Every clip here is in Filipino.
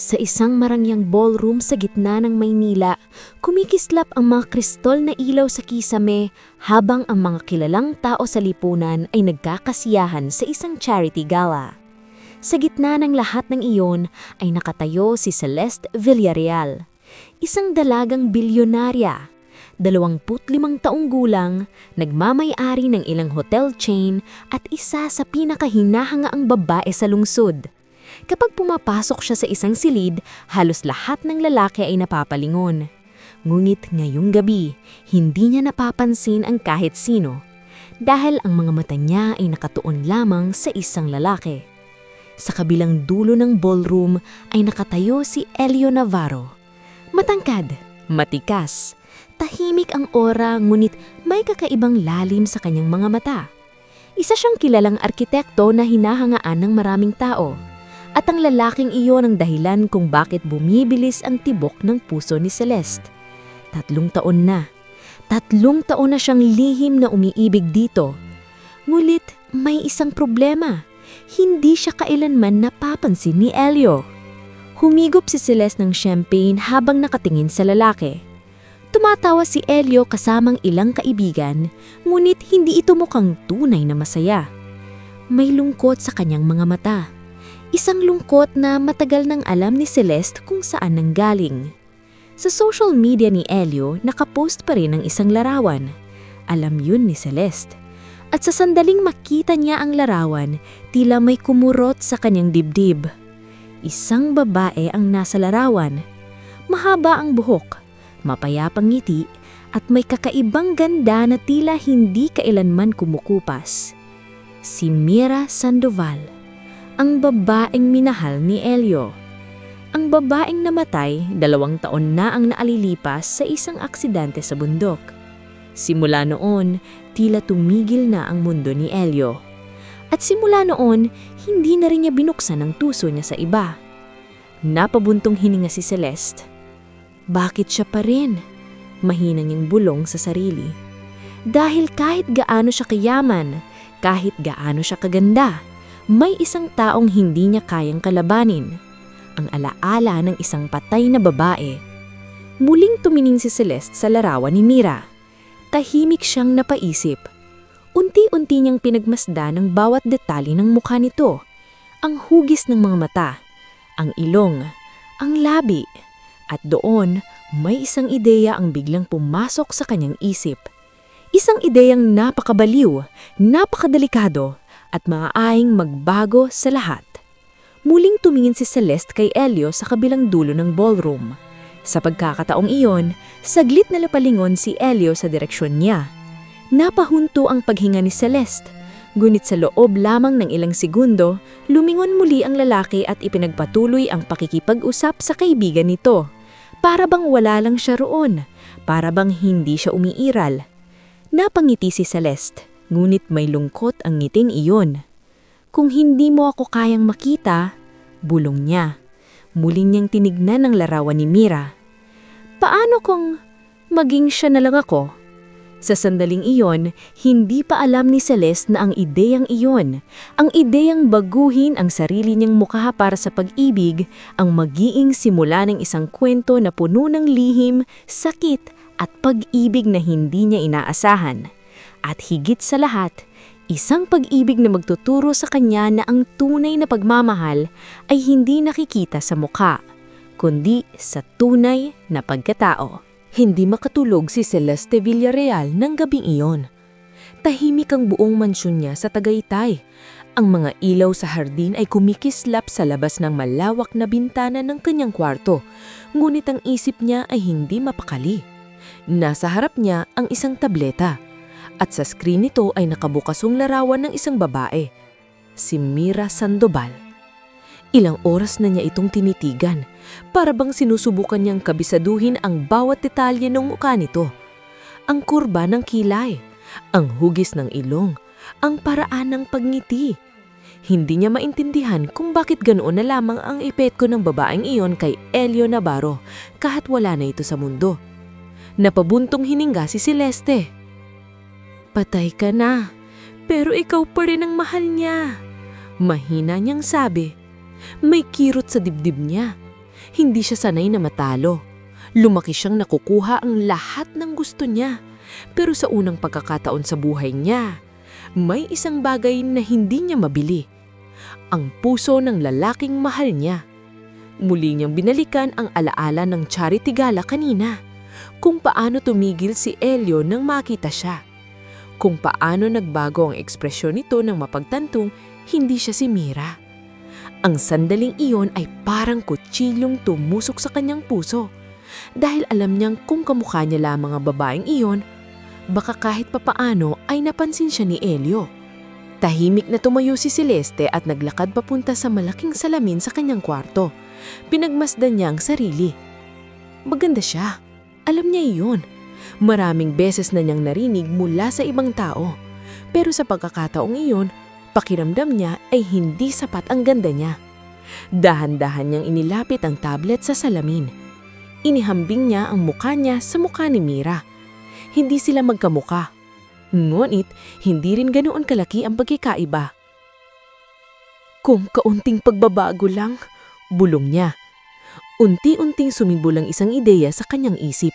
Sa isang marangyang ballroom sa gitna ng Maynila, kumikislap ang mga kristol na ilaw sa kisame habang ang mga kilalang tao sa lipunan ay nagkakasiyahan sa isang charity gala. Sa gitna ng lahat ng iyon ay nakatayo si Celeste Villarreal, isang dalagang bilyonarya, 25 taong gulang, nagmamay-ari ng ilang hotel chain at isa sa pinakahinahangaang babae sa lungsod. Kapag pumapasok siya sa isang silid, halos lahat ng lalaki ay napapalingon. Ngunit ngayong gabi, hindi niya napapansin ang kahit sino dahil ang mga mata niya ay nakatuon lamang sa isang lalaki. Sa kabilang dulo ng ballroom ay nakatayo si Elio Navarro. Matangkad, matikas, tahimik ang aura ngunit may kakaibang lalim sa kanyang mga mata. Isa siyang kilalang arkitekto na hinahangaan ng maraming tao. At ang lalaking iyon ang dahilan kung bakit bumibilis ang tibok ng puso ni Celeste. 3 taon na. 3 taon na siyang lihim na umiibig dito. Ngunit may isang problema. Hindi siya kailanman napapansin ni Elio. Humigop si Celeste ng champagne habang nakatingin sa lalaki. Tumatawa si Elio kasamang ilang kaibigan, ngunit hindi ito mukhang tunay na masaya. May lungkot sa kanyang mga mata. Isang lungkot na matagal nang alam ni Celeste kung saan nanggaling. Sa social media ni Elio, nakapost pa rin ang isang larawan. Alam yun ni Celeste. At sa sandaling makita niya ang larawan, tila may kumurot sa kanyang dibdib. Isang babae ang nasa larawan. Mahaba ang buhok, mapayapang ngiti, at may kakaibang ganda na tila hindi kailanman kumukupas. Si Mira Sandoval. Ang babaeng minahal ni Elio. Ang babaeng namatay, 2 taon na ang naalilipas sa isang aksidente sa bundok. Simula noon, tila tumigil na ang mundo ni Elio. At simula noon, hindi na rin niya binuksan ang tuso niya sa iba. Napabuntong hininga si Celeste. Bakit siya pa rin? Mahina niyang bulong sa sarili. Dahil kahit gaano siya kayaman, kahit gaano siya kaganda, may isang taong hindi niya kayang kalabanin, ang alaala ng isang patay na babae. Muling tumingin si Celeste sa larawan ni Mira. Tahimik siyang napaisip. Unti-unti niyang pinagmasdan ang bawat detalye ng mukha nito. Ang hugis ng mga mata, ang ilong, ang labi. At doon, may isang ideya ang biglang pumasok sa kanyang isip. Isang ideyang napakabaliw, napakadelikado, at maaaring magbago sa lahat. Muling tumingin si Celeste kay Elio sa kabilang dulo ng ballroom. Sa pagkakataong iyon, saglit na napalingon si Elio sa direksyon niya. Napahunto ang paghinga ni Celeste, ngunit sa loob lamang ng ilang segundo, lumingon muli ang lalaki at ipinagpatuloy ang pakikipag-usap sa kaibigan nito. Para bang wala lang siya roon, para bang hindi siya umiiral. Napangiti si Celeste. Ngunit may lungkot ang ngiting iyon. Kung hindi mo ako kayang makita, bulong niya. Muling niyang tinignan ang larawan ni Mira. Paano kung maging siya na lang ako? Sa sandaling iyon, hindi pa alam ni Celeste na ang ideyang iyon, ang ideyang baguhin ang sarili niyang mukha para sa pag-ibig, ang magiging simula ng isang kwento na puno ng lihim, sakit at pag-ibig na hindi niya inaasahan. At higit sa lahat, isang pag-ibig na magtuturo sa kanya na ang tunay na pagmamahal ay hindi nakikita sa mukha, kundi sa tunay na pagkatao. Hindi makatulog si Celeste Villarreal ng gabing iyon. Tahimik ang buong mansyon niya sa Tagaytay. Ang mga ilaw sa hardin ay kumikislap sa labas ng malawak na bintana ng kanyang kwarto, ngunit ang isip niya ay hindi mapakali. Nasa harap niya ang isang tableta. At sa screen nito ay nakabukasong larawan ng isang babae, si Mira Sandoval. Ilang oras na niya itong tinitigan, para bang sinusubukan niyang kabisaduhin ang bawat detalye ng mukha nito. Ang kurba ng kilay, ang hugis ng ilong, ang paraan ng pagngiti. Hindi niya maintindihan kung bakit ganoon na lamang ang epekto ng babaeng iyon kay Elio Navarro kahit wala na ito sa mundo. Napabuntong hininga si Celeste. Patay ka na, pero ikaw pa rin ang mahal niya. Mahina niyang sabi. May kirot sa dibdib niya. Hindi siya sanay na matalo. Lumaki siyang nakukuha ang lahat ng gusto niya. Pero sa unang pagkakataon sa buhay niya, may isang bagay na hindi niya mabili. Ang puso ng lalaking mahal niya. Muli niyang binalikan ang alaala ng charity gala kanina. Kung paano tumigil si Elio nang makita siya. Kung paano nagbago ang ekspresyon nito nang mapagtantong hindi siya si Mira. Ang sandaling iyon ay parang kutsilyong tumusok sa kanyang puso. Dahil alam niyang kung kamukha niya lamang ang babaeng iyon, baka kahit papaano ay napansin siya ni Elio. Tahimik na tumayo si Celeste at naglakad papunta sa malaking salamin sa kanyang kwarto. Pinagmasdan niya ang sarili. Maganda siya. Alam niya iyon. Maraming beses na niyang narinig mula sa ibang tao. Pero sa pagkakataong iyon, pakiramdam niya ay hindi sapat ang ganda niya. Dahan-dahan niyang inilapit ang tablet sa salamin. Inihambing niya ang mukha niya sa mukha ni Mira. Hindi sila magkamuka. Ngunit, hindi rin ganoon kalaki ang pagkikaiba. Kung kaunting pagbabago lang, bulong niya. Unti-unting sumibol ang isang ideya sa kanyang isip.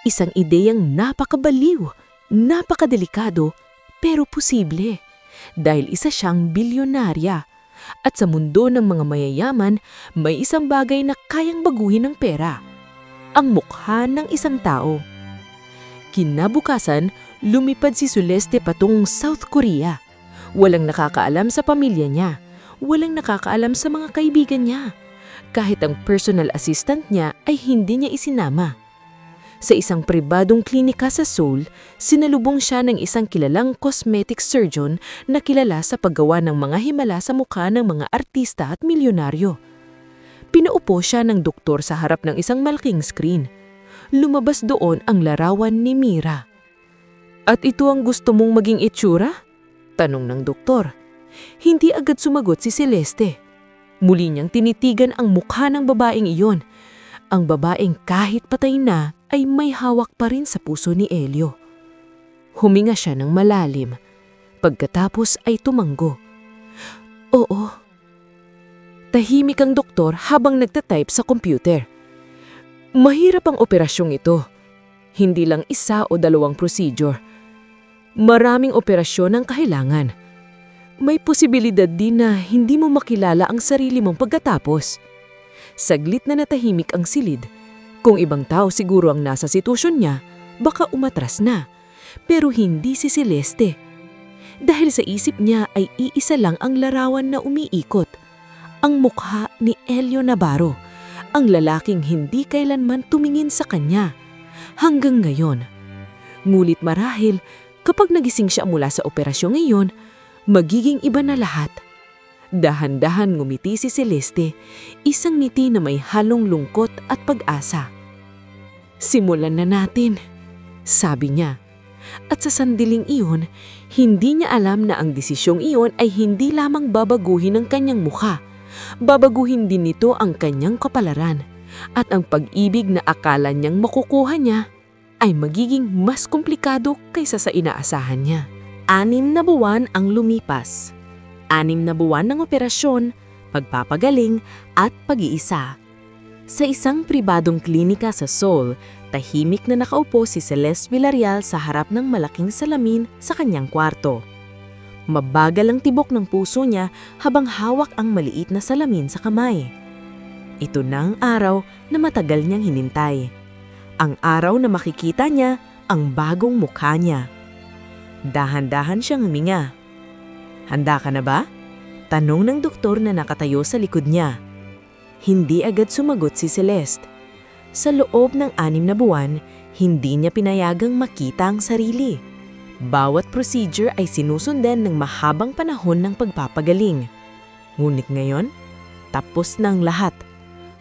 Isang ideyang napakabaliw, napakadelikado, pero posible. Dahil isa siyang bilyonarya. At sa mundo ng mga mayayaman, may isang bagay na kayang baguhin ng pera. Ang mukha ng isang tao. Kinabukasan, lumipad si Celeste patungong South Korea. Walang nakakaalam sa pamilya niya. Walang nakakaalam sa mga kaibigan niya. Kahit ang personal assistant niya ay hindi niya isinama. Sa isang pribadong klinika sa Seoul, sinalubong siya ng isang kilalang cosmetic surgeon na kilala sa paggawa ng mga himala sa mukha ng mga artista at milyonaryo. Pinaupo siya ng doktor sa harap ng isang malaking screen. Lumabas doon ang larawan ni Mira. At ito ang gusto mong maging itsura? Tanong ng doktor. Hindi agad sumagot si Celeste. Muli niyang tinitigan ang mukha ng babaeng iyon. Ang babaeng kahit patay na ay may hawak pa rin sa puso ni Elio. Huminga siya ng malalim. Pagkatapos ay tumanggo. Oo. Tahimik ang doktor habang nagtatype sa computer. Mahirap ang operasyong ito. Hindi lang isa o dalawang procedure. Maraming operasyon ang kailangan. May posibilidad din na hindi mo makilala ang sarili mong pagkatapos. Saglit na natahimik ang silid. Kung ibang tao siguro ang nasa sitwasyon niya, baka umatras na. Pero hindi si Celeste. Dahil sa isip niya ay iisa lang ang larawan na umiikot. Ang mukha ni Elio Navarro, ang lalaking hindi kailanman tumingin sa kanya. Hanggang ngayon. Ngulit marahil, kapag nagising siya mula sa operasyong iyon, magiging iba na lahat. Dahan-dahan ngumiti si Celeste, isang ngiti na may halong lungkot at pag-asa. Simulan na natin, sabi niya. At sa sandiling iyon, hindi niya alam na ang desisyong iyon ay hindi lamang babaguhin ang kanyang mukha. Babaguhin din nito ang kanyang kapalaran. At ang pag-ibig na akala niyang makukuha niya ay magiging mas komplikado kaysa sa inaasahan niya. 6 na buwan ang lumipas. 6 na buwan ng operasyon, pagpapagaling at pag-iisa. Sa isang pribadong klinika sa Seoul, tahimik na nakaupo si Celeste Villarreal sa harap ng malaking salamin sa kanyang kwarto. Mabagal ang tibok ng puso niya habang hawak ang maliit na salamin sa kamay. Ito na ang araw na matagal niyang hinintay. Ang araw na makikita niya ang bagong mukha niya. Dahan-dahan siyang huminga. Handa ka na ba? Tanong ng doktor na nakatayo sa likod niya. Hindi agad sumagot si Celeste. Sa loob ng 6 na buwan, hindi niya pinayagang makita ang sarili. Bawat procedure ay sinusundan ng mahabang panahon ng pagpapagaling. Ngunit ngayon, tapos na ang lahat.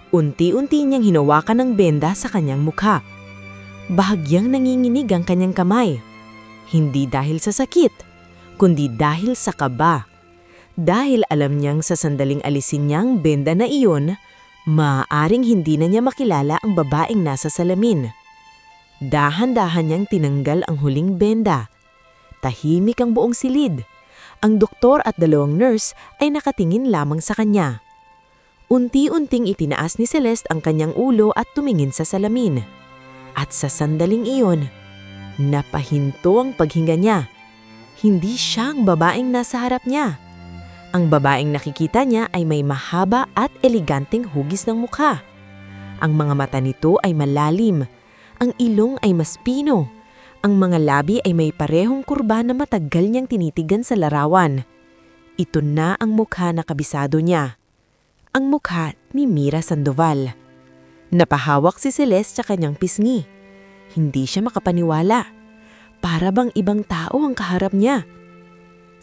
Unti-unti niyang hinawakan ng benda sa kanyang mukha. Bahagyang nanginginig ang kanyang kamay. Hindi dahil sa sakit, kundi dahil sa kaba. Dahil alam niyang sa sandaling alisin niyang benda na iyon, maaaring hindi na niya makilala ang babaeng nasa salamin. Dahan-dahan niyang tinanggal ang huling benda. Tahimik ang buong silid. Ang doktor at 2 nurse ay nakatingin lamang sa kanya. Unti-unting itinaas ni Celeste ang kanyang ulo at tumingin sa salamin. At sa sandaling iyon, napahinto ang paghinga niya. Hindi siya ang babaeng nasa harap niya. Ang babaeng nakikita niya ay may mahaba at eleganteng hugis ng mukha. Ang mga mata nito ay malalim. Ang ilong ay mas pino. Ang mga labi ay may parehong kurba na matagal niyang tinitigan sa larawan. Ito na ang mukha na kabisado niya. Ang mukha ni Mira Sandoval. Napahawak si Celeste sa kanyang pisngi. Hindi siya makapaniwala. Para bang ibang tao ang kaharap niya.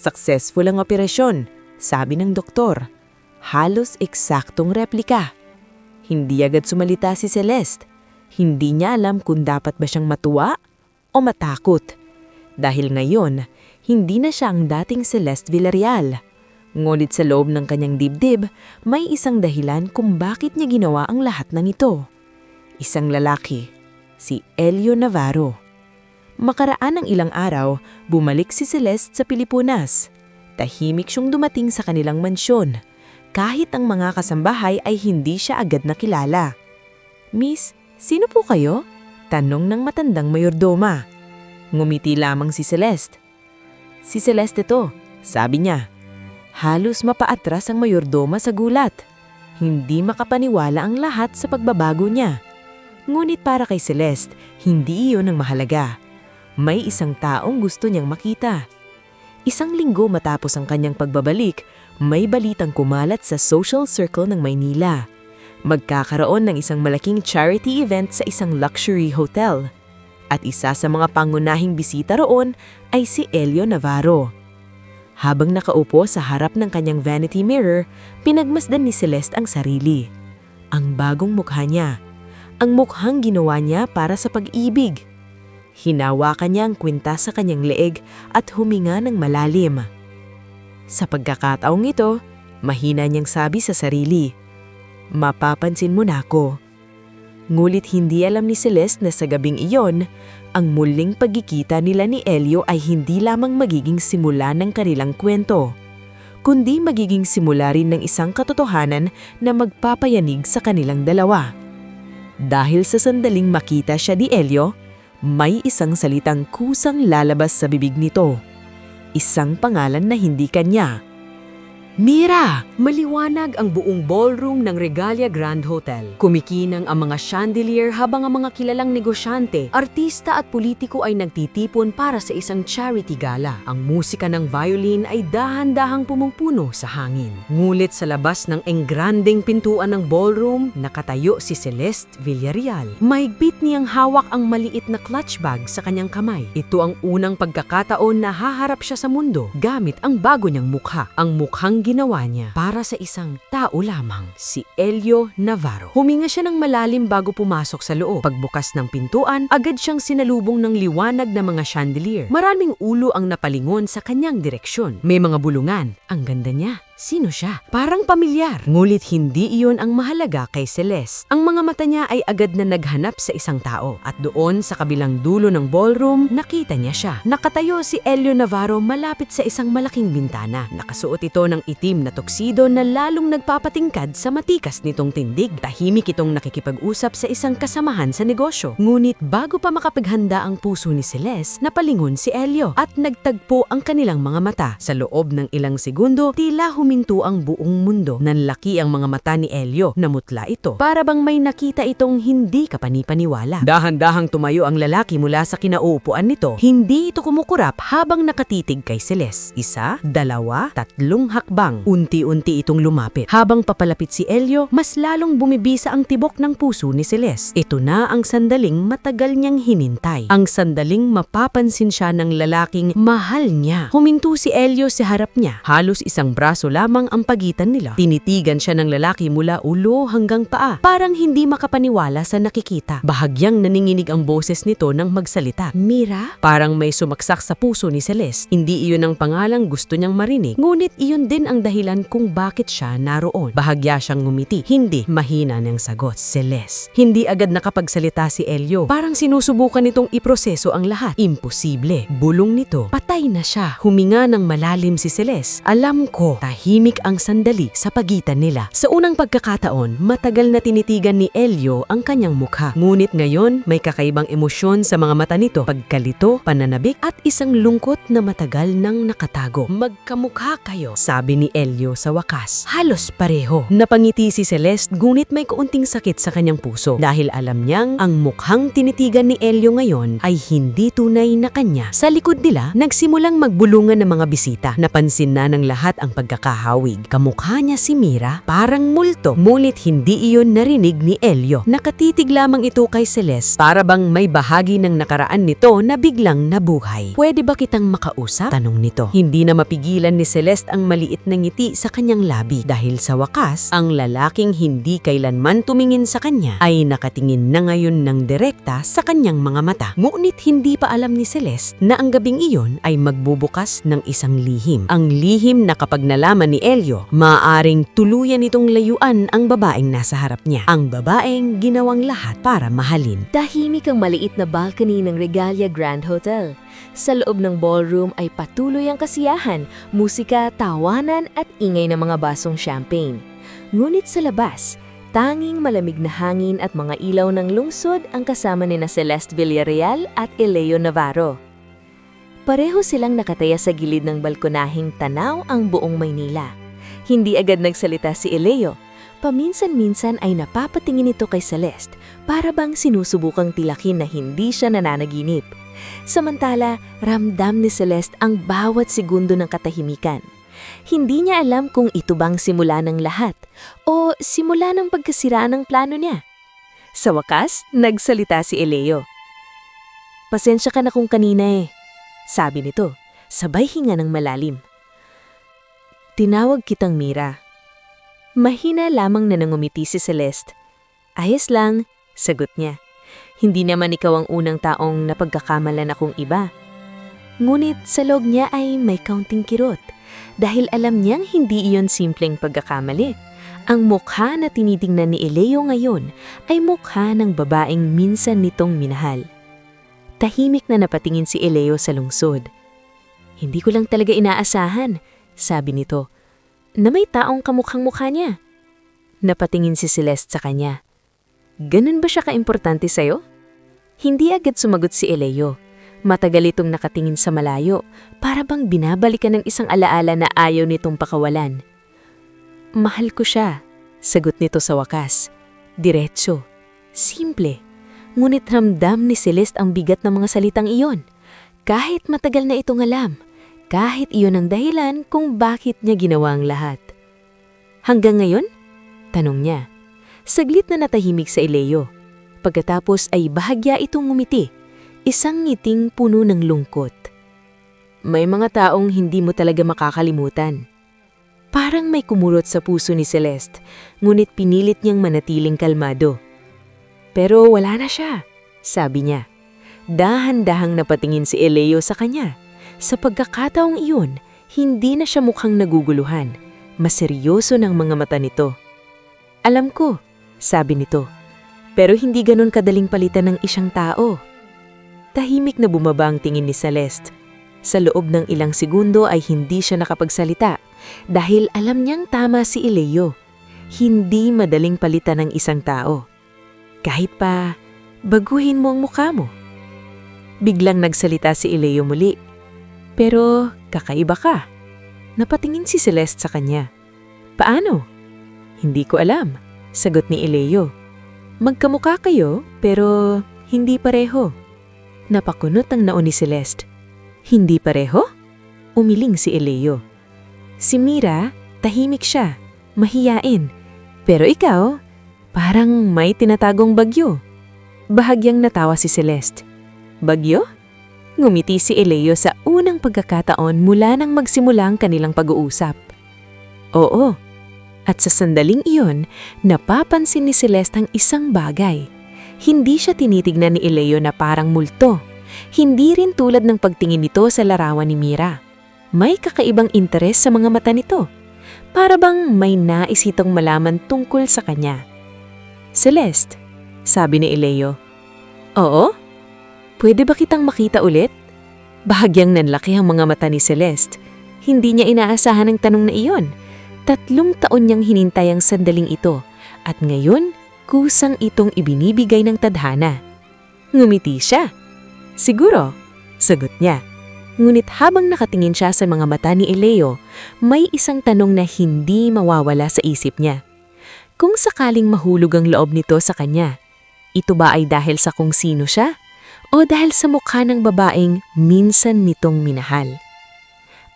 Successful ang operasyon, sabi ng doktor. Halos eksaktong replika. Hindi agad sumalita si Celeste. Hindi niya alam kung dapat ba siyang matuwa o matakot. Dahil ngayon, hindi na siya ang dating Celeste Villarreal. Ngunit sa loob ng kanyang dibdib, may isang dahilan kung bakit niya ginawa ang lahat ng ito. Isang lalaki, si Elio Navarro. Makaraan ng ilang araw, bumalik si Celeste sa Pilipinas. Tahimik siyang dumating sa kanilang mansyon. Kahit ang mga kasambahay ay hindi siya agad nakilala. "Miss, sino po kayo?" tanong ng matandang mayordoma. Ngumiti lamang si Celeste. "Si Celeste ito," sabi niya. Halos mapaatras ang mayordoma sa gulat. Hindi makapaniwala ang lahat sa pagbabago niya. Ngunit para kay Celeste, hindi iyon ang mahalaga. May isang taong gusto niyang makita. Isang linggo matapos ang kanyang pagbabalik, may balitang kumalat sa social circle ng Maynila. Magkakaroon ng isang malaking charity event sa isang luxury hotel. At isa sa mga pangunahing bisita roon ay si Elio Navarro. Habang nakaupo sa harap ng kanyang vanity mirror, pinagmasdan ni Celeste ang sarili. Ang bagong mukha niya. Ang mukhang ginawa niya para sa pag-ibig. Hinawakan niya ang kwintas sa kanyang leeg at huminga ng malalim. Sa pagkakataong ito, mahina niyang sabi sa sarili, "Mapapansin mo na ako." Ngulit hindi alam ni Celeste na sa gabing iyon, ang muling pagkikita nila ni Elio ay hindi lamang magiging simula ng kanilang kwento, kundi magiging simula rin ng isang katotohanan na magpapayanig sa kanilang dalawa. Dahil sa sandaling makita siya ni Elio, may isang salitang kusang lalabas sa bibig nito. Isang pangalan na hindi kanya. "Mira!" Maliwanag ang buong ballroom ng Regalia Grand Hotel. Kumikinang ang mga chandelier habang ang mga kilalang negosyante, artista at politiko ay nagtitipon para sa isang charity gala. Ang musika ng violin ay dahan-dahang pumungpuno sa hangin. Ngulit sa labas ng engrandeng pintuan ng ballroom, nakatayo si Celeste Villarreal. Mahigpit niyang hawak ang maliit na clutch bag sa kanyang kamay. Ito ang unang pagkakataon na haharap siya sa mundo gamit ang bago niyang mukha. Ang mukhang ginawa niya para sa isang tao lamang, si Elio Navarro. Huminga siya ng malalim bago pumasok sa loob. Pagbukas ng pintuan, agad siyang sinalubong ng liwanag na mga chandelier. Maraming ulo ang napalingon sa kanyang direksyon. May mga bulungan. Ang ganda niya. Sino siya? Parang pamilyar. Ngulit hindi iyon ang mahalaga kay Celeste. Ang mga mata niya ay agad na naghanap sa isang tao. At doon sa kabilang dulo ng ballroom, nakita niya siya. Nakatayo si Elio Navarro malapit sa isang malaking bintana. Nakasuot ito ng itim na tuxedo na lalong nagpapatingkad sa matikas nitong tindig. Tahimik itong nakikipag-usap sa isang kasamahan sa negosyo. Ngunit bago pa makapaghanda ang puso ni Celeste, napalingon si Elio at nagtagpo ang kanilang mga mata. Sa loob ng ilang segundo, tila huminto ang buong mundo. Nanlaki ang mga mata ni Elio. Namutla ito. Para bang may nakita itong hindi kapanipaniwala. Dahan-dahang tumayo ang lalaki mula sa kinauupuan nito. Hindi ito kumukurap habang nakatitig kay Celeste. 1, 2, 3 hakbang. Unti-unti itong lumapit. Habang papalapit si Elio, mas lalong bumibisa ang tibok ng puso ni Celeste. Ito na ang sandaling matagal niyang hinintay. Ang sandaling mapapansin siya ng lalaking mahal niya. Huminto si Elio sa harap niya. Halos isang braso lamang ang pagitan nila. Tinitigan siya ng lalaki mula ulo hanggang paa. Parang hindi makapaniwala sa nakikita. Bahagyang naninginig ang boses nito nang magsalita. "Mira?" Parang may sumaksak sa puso ni Celeste. Hindi iyon ang pangalang gusto niyang marinig. Ngunit iyon din ang dahilan kung bakit siya naroon. Bahagya siyang ngumiti. Hindi mahina niyang sagot. "Celeste." Hindi agad nakapagsalita si Elio. Parang sinusubukan nitong iproseso ang lahat. Imposible. Bulong nito. Patay na siya. Huminga ng malalim si Celeste. "Alam ko." Tahimik ang sandali sa pagitan nila. Sa unang pagkakataon, matagal na tinitigan ni Elio ang kanyang mukha. Ngunit ngayon, may kakaibang emosyon sa mga mata nito. Pagkalito, pananabik at isang lungkot na matagal nang nakatago. Magkamukha kayo, sabi ni Elio sa wakas. Halos pareho. Napangiti si Celeste ngunit may kaunting sakit sa kanyang puso dahil alam niyang ang mukhang tinitigan ni Elio ngayon ay hindi tunay na kanya. Sa likod nila, nagsimulang magbulungan ng mga bisita. Napansin na ng lahat ang pagkakahawig. Kamukha niya si Mira, parang multo. Ngunit hindi iyon narinig ni Elio. Nakatitig lamang ito kay Celeste para bang may bahagi ng nakaraan nito na biglang nabuhay. Pwede ba kitang makausap? Tanong nito. Hindi na mapigilan ni Celeste ang maliit na ngiti sa kanyang labi dahil sa wakas, ang lalaking hindi kailanman tumingin sa kanya ay nakatingin na ngayon ng direkta sa kanyang mga mata. Ngunit hindi pa alam ni Celeste na ang gabing iyon ay magbubukas ng isang lihim. Ang lihim na kapag nalaman ni Elio, maaaring tuluyan itong layuan ang babaeng nasa harap niya. Ang babaeng ginawang lahat para mahalin. Tahimik ang maliit na balcony ng Regalia Grand Hotel. Sa loob ng ballroom ay patuloy ang kasiyahan, musika, tawanan at ingay ng mga basong champagne. Ngunit sa labas, tanging malamig na hangin at mga ilaw ng lungsod ang kasama ni na Celeste Villarreal at Eleo Navarro. Pareho silang nakataya sa gilid ng balkonahing tanaw ang buong Maynila. Hindi agad nagsalita si Eleo. Paminsan-minsan ay napapatingin ito kay Celeste para bang sinusubukang tilakin na hindi siya nananaginip. Samantala, ramdam ni Celeste ang bawat segundo ng katahimikan. Hindi niya alam kung ito bang simula ng lahat o simula ng pagkasiraan ng plano niya. Sa wakas, nagsalita si Eleo. "Pasensya ka na kung kanina sabi nito, sabay hinga ng malalim. "Tinawag kitang Mira." Mahina lamang na nangumiti si Celeste. "Ayos lang," sagot niya. "Hindi naman ikaw ang unang taong napagkakamalan akong iba." Ngunit sa loob niya ay may kaunting kirot dahil alam niyang hindi iyon simpleng pagkakamali. Ang mukha na tinitingnan ni Eleo ngayon ay mukha ng babaeng minsan nitong minahal. Tahimik na napatingin si Eleo sa lungsod. "Hindi ko lang talaga inaasahan," sabi nito, "na may taong kamukhang-mukha niya." Napatingin si Celeste sa kanya. "Ganun ba siya kaimportante sa'yo?" Hindi agad sumagot si Eleo. Matagal itong nakatingin sa malayo, para bang binabalikan ng isang alaala na ayaw nitong pakawalan. "Mahal ko siya," sagot nito sa wakas. Diretso, simple. Ngunit ramdam ni Celeste ang bigat ng mga salitang iyon. Kahit matagal na itong alam, kahit iyon ang dahilan kung bakit niya ginawa ang lahat. "Hanggang ngayon?" tanong niya. Saglit na natahimik sa Eleo. Pagkatapos ay bahagya itong ngumiti, isang ngiting puno ng lungkot. "May mga taong hindi mo talaga makakalimutan." Parang may kumurot sa puso ni Celeste, ngunit pinilit niyang manatiling kalmado. "Pero wala na siya," sabi niya. Dahan-dahang napatingin si Eleo sa kanya. Sa pagkakataong iyon, hindi na siya mukhang naguguluhan. Mas seryoso ng mga mata nito. "Alam ko," sabi nito, "pero hindi ganun kadaling palitan ng isang tao." Tahimik na bumaba ang tingin ni Celeste. Sa loob ng ilang segundo ay hindi siya nakapagsalita dahil alam niyang tama si Eleo. Hindi madaling palitan ng isang tao. Kahit pa, baguhin mo ang mukha mo. Biglang nagsalita si Eleo muli. "Pero kakaiba ka." Napatingin si Celeste sa kanya. "Paano?" "Hindi ko alam," sagot ni Eleo. "Magkamukha kayo, pero hindi pareho." Napakunot ang noo ni Celeste. "Hindi pareho?" Umiling si Eleo. "Si Mira, tahimik siya, mahiyain. Pero ikaw, parang may tinatagong bagyo." Bahagyang natawa si Celeste. "Bagyo?" Ngumiti si Eleo sa unang pagkakataon mula nang magsimula ang kanilang pag-uusap. "Oo." At sa sandaling iyon, napapansin ni Celeste ang isang bagay. Hindi siya tinitignan ni Eleo na parang multo. Hindi rin tulad ng pagtingin nito sa larawan ni Mira. May kakaibang interes sa mga mata nito. Para bang may nais itong malaman tungkol sa kanya. "Celeste," sabi ni Eleo. "Oo? Pwede ba kitang makita ulit?" Bahagyang nanlaki ang mga mata ni Celeste. Hindi niya inaasahan ang tanong na iyon. 3 taon niyang hinintay ang sandaling ito at ngayon, kusang itong ibinibigay ng tadhana. Ngumiti siya. Siguro, sagot niya. Ngunit habang nakatingin siya sa mga mata ni Eleo, may isang tanong na hindi mawawala sa isip niya. Kung sakaling mahulog ang loob nito sa kanya, ito ba ay dahil sa kung sino siya? O dahil sa mukha ng babaeng minsan nitong minahal?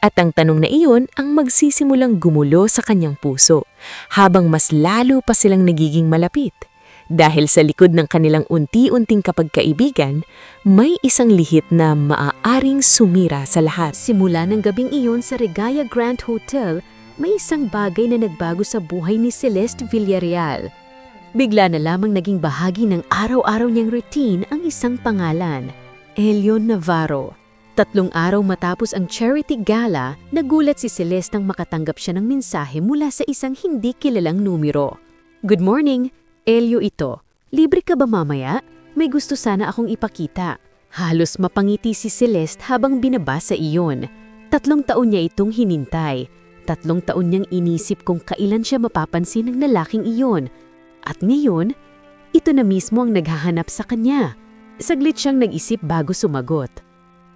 At ang tanong na iyon ang magsisimulang gumulo sa kanyang puso habang mas lalo pa silang nagiging malapit. Dahil sa likod ng kanilang unti-unting kapagkaibigan, may isang lihit na maaaring sumira sa lahat. Simula ng gabing iyon sa Regaya Grand Hotel, may isang bagay na nagbago sa buhay ni Celeste Villarreal. Bigla na lamang naging bahagi ng araw-araw niyang routine ang isang pangalan, Elio Navarro. 3 araw matapos ang charity gala, nagulat si Celeste nang makatanggap siya ng mensahe mula sa isang hindi kilalang numero. Good morning, Elio ito. Libre ka ba mamaya? May gusto sana akong ipakita. Halos mapangiti si Celeste habang binabasa iyon. 3 taon niya itong hinintay. 3 taon niyang inisip kung kailan siya mapapansin ng lalaking iyon. At ngayon, ito na mismo ang naghahanap sa kanya. Saglit siyang nag-isip bago sumagot.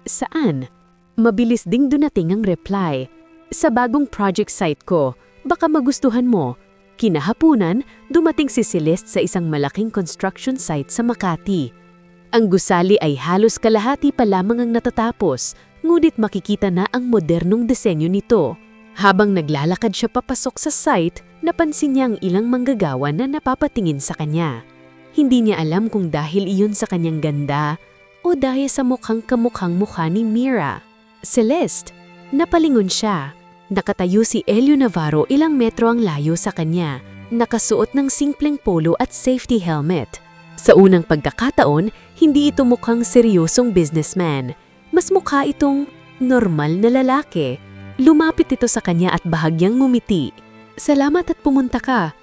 Saan? Mabilis ding dumating ang reply. Sa bagong project site ko, baka magustuhan mo. Kinahapunan, dumating si Celeste sa isang malaking construction site sa Makati. Ang gusali ay halos kalahati pa lamang ang natatapos, ngunit makikita na ang modernong disenyo nito. Habang naglalakad siya papasok sa site, napansin niya ang ilang manggagawa na napapatingin sa kanya. Hindi niya alam kung dahil iyon sa kanyang ganda o dahil sa mukhang kamukhang mukha ni Mira. Celeste, napalingon siya. Nakatayo si Elio Navarro ilang metro ang layo sa kanya, nakasuot ng simpleng polo at safety helmet. Sa unang pagkakataon, hindi ito mukhang seryosong businessman. Mas mukha itong normal na lalaki. Lumapit ito sa kanya at bahagyang ngumiti. Salamat at pumunta ka.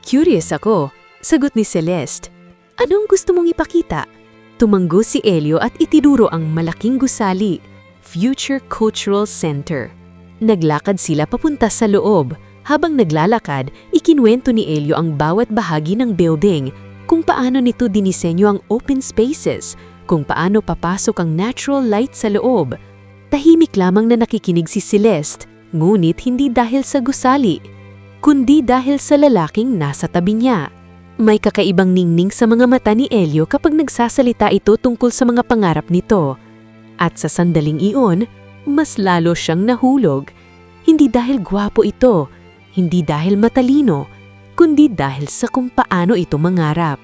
Curious ako, sagot ni Celeste. Anong gusto mong ipakita? Tumanggo si Elio at itinuro ang malaking gusali, Future Cultural Center. Naglakad sila papunta sa loob. Habang naglalakad, ikinwento ni Elio ang bawat bahagi ng building, kung paano nito dinisenyo ang open spaces, kung paano papasok ang natural light sa loob. Tahimik lamang na nakikinig si Celeste, ngunit hindi dahil sa gusali, kundi dahil sa lalaking nasa tabi niya. May kakaibang ningning sa mga mata ni Elio kapag nagsasalita ito tungkol sa mga pangarap nito. At sa sandaling iyon, mas lalo siyang nahulog. Hindi dahil gwapo ito, hindi dahil matalino, kundi dahil sa kung paano ito mangarap.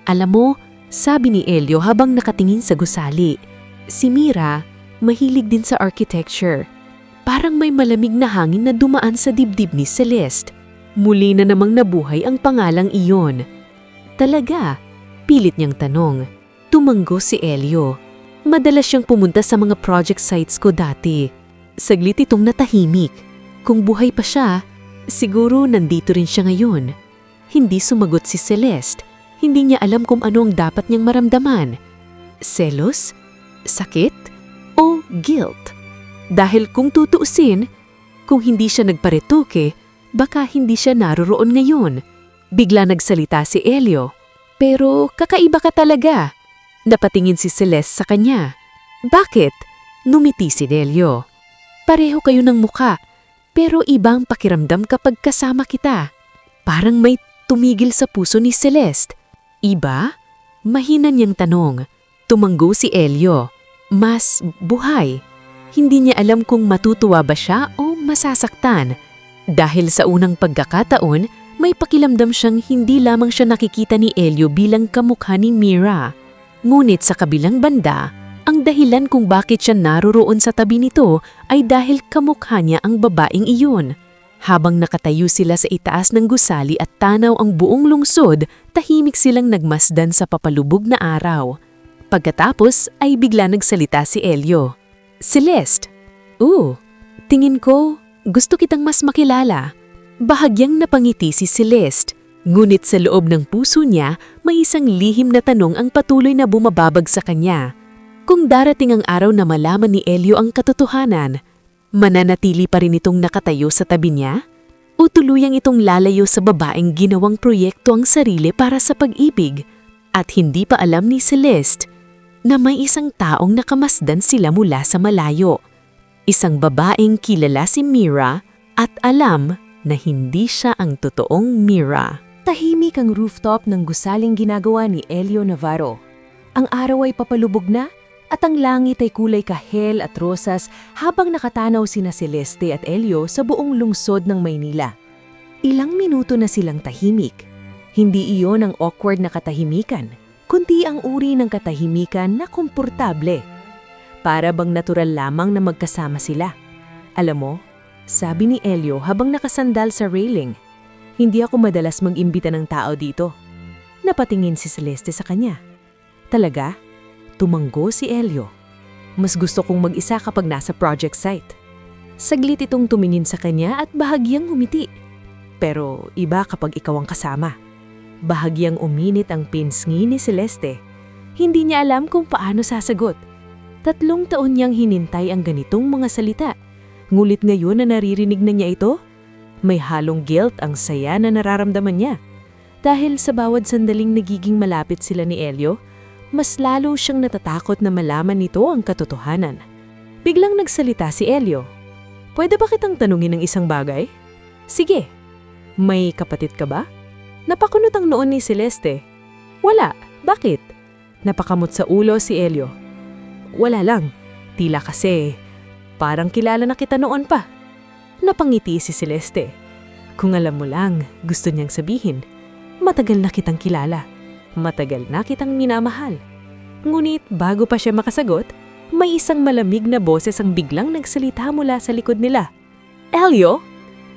Alam mo, sabi ni Elio habang nakatingin sa gusali, si Mira, mahilig din sa architecture. Parang may malamig na hangin na dumaan sa dibdib ni Celeste. Muli na namang nabuhay ang pangalang iyon. Talaga? Pilit niyang tanong. Tumanggo si Elio. Madalas siyang pumunta sa mga project sites ko dati. Saglit itong natahimik. Kung buhay pa siya, siguro nandito rin siya ngayon. Hindi sumagot si Celeste. Hindi niya alam kung ano ang dapat niyang maramdaman. Selos? Sakit? O guilt? Dahil kung tutuusin, kung hindi siya nagparetoke, baka hindi siya naroroon ngayon. Bigla nagsalita si Elio. Pero kakaiba ka talaga. Napatingin si Celeste sa kanya. Bakit? Numiti si Elio. Pareho kayo ng muka, pero ibang pakiramdam kapag kasama kita. Parang may tumigil sa puso ni Celeste. Iba? Mahina niyang tanong. Tumanggo si Elio. Mas buhay. Hindi niya alam kung matutuwa ba siya o masasaktan. Dahil sa unang pagkakataon, may pakilamdam siyang hindi lamang siya nakikita ni Elio bilang kamukha ni Mira. Ngunit sa kabilang banda, ang dahilan kung bakit siya naroroon sa tabi nito ay dahil kamukha niya ang babaeng iyon. Habang nakatayo sila sa itaas ng gusali at tanaw ang buong lungsod, tahimik silang nagmasdan sa papalubog na araw. Pagkatapos ay bigla nagsalita si Elio. Celeste, tingin ko gusto kitang mas makilala. Bahagyang napangiti si Celeste, ngunit sa loob ng puso niya may isang lihim na tanong ang patuloy na bumababag sa kanya. Kung darating ang araw na malaman ni Elio ang katotohanan, mananatili pa rin itong nakatayo sa tabi niya? O tuluyang itong lalayo sa babaeng ginawang proyekto ang sarili para sa pag-ibig at hindi pa alam ni Celeste na may isang taong nakamasdan sila mula sa malayo. Isang babaeng kilala si Mira at alam na hindi siya ang totoong Mira. Tahimik ang rooftop ng gusaling ginagawa ni Elio Navarro. Ang araw ay papalubog na at ang langit ay kulay kahel at rosas habang nakatanaw sina Celeste at Elio sa buong lungsod ng Maynila. Ilang minuto na silang tahimik. Hindi iyon ang awkward na katahimikan, kundi ang uri ng katahimikan na komportable. Para bang natural lamang na magkasama sila. Alam mo, sabi ni Elio habang nakasandal sa railing, hindi ako madalas mag-imbita ng tao dito. Napatingin si Celeste sa kanya. Talaga? Tumanggo si Elio. Mas gusto kong mag-isa kapag nasa project site. Saglit itong tumingin sa kanya at bahagyang ngumiti. Pero iba kapag ikaw ang kasama. Bahagyang uminit ang pinsngi ni Celeste. Hindi niya alam kung paano sasagot. 3 taon niyang hinintay ang ganitong mga salita. Ngulit ngayon na naririnig na niya ito, may halong guilt ang saya na nararamdaman niya. Dahil sa bawat sandaling nagiging malapit sila ni Elio, mas lalo siyang natatakot na malaman nito ang katotohanan. Biglang nagsalita si Elio. Pwede ba kitang tanungin ng isang bagay? Sige. May kapatid ka ba? Napakunot ang noon ni Celeste. Wala. Bakit? Napakamot sa ulo si Elio. Wala lang. Tila kasi parang kilala na kita noon pa. Napangiti si Celeste. Kung alam mo lang, gusto niyang sabihin, matagal na kitang kilala. Matagal na kitang minamahal. Ngunit bago pa siya makasagot, may isang malamig na boses ang biglang nagsalita mula sa likod nila. Elio?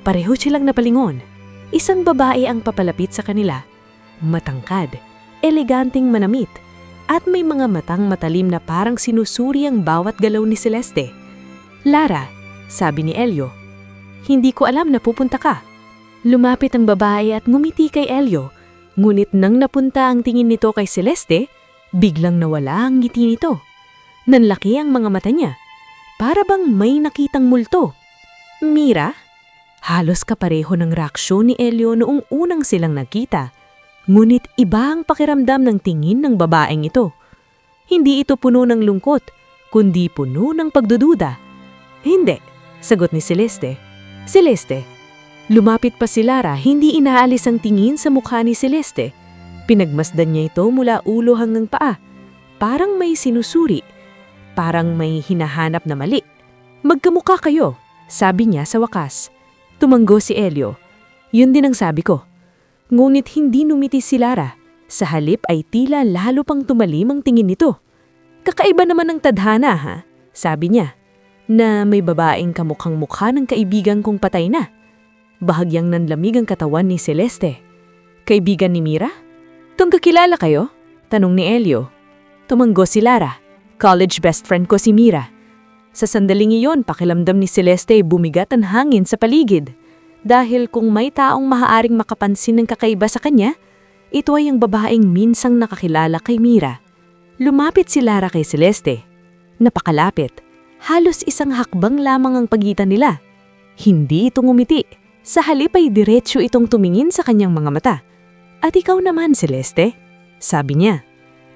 Pareho silang napalingon. Isang babae ang papalapit sa kanila. Matangkad, eleganting manamit, at may mga matang matalim na parang sinusuri ang bawat galaw ni Celeste. Lara, sabi ni Elio, hindi ko alam na pupunta ka. Lumapit ang babae at ngumiti kay Elio. Ngunit nang napunta ang tingin nito kay Celeste, biglang nawala ang ngiti nito. Nanlaki ang mga mata niya. Para bang may nakitang multo. Mira? Halos kapareho ng reaksyon ni Elio noong unang silang nagkita. Ngunit iba ang pakiramdam ng tingin ng babaeng ito. Hindi ito puno ng lungkot, kundi puno ng pagdududa. Hindi, sagot ni Celeste. Celeste. Lumapit pa si Lara, hindi inaalis ang tingin sa mukha ni Celeste. Pinagmasdan niya ito mula ulo hanggang paa. Parang may sinusuri. Parang may hinahanap na mali. Magkamukha kayo, sabi niya sa wakas. Tumanggo si Elio. Yun din ang sabi ko. Ngunit hindi numiti si Lara. Sa halip ay tila lalo pang tumalim ang tingin nito. Kakaiba naman ang tadhana ha, sabi niya. Na may babaeng kamukhang mukha ng kaibigan kong patay na. Bahagyang nanlamig ang katawan ni Celeste. Kaibigan ni Mira? Tungkakilala kayo? Tanong ni Elio. Tumanggo si Lara. College best friend ko si Mira. Sa sandaling iyon, pakilamdam ni Celeste bumigat ang hangin sa paligid. Dahil kung may taong maaaring makapansin ng kakaiba sa kanya, ito ay ang babaeng minsang nakakilala kay Mira. Lumapit si Lara kay Celeste. Napakalapit. Halos isang hakbang lamang ang pagitan nila. Hindi ito ngumiti. Sa halip ay diretsyo itong tumingin sa kanyang mga mata. At ikaw naman, Celeste? Sabi niya.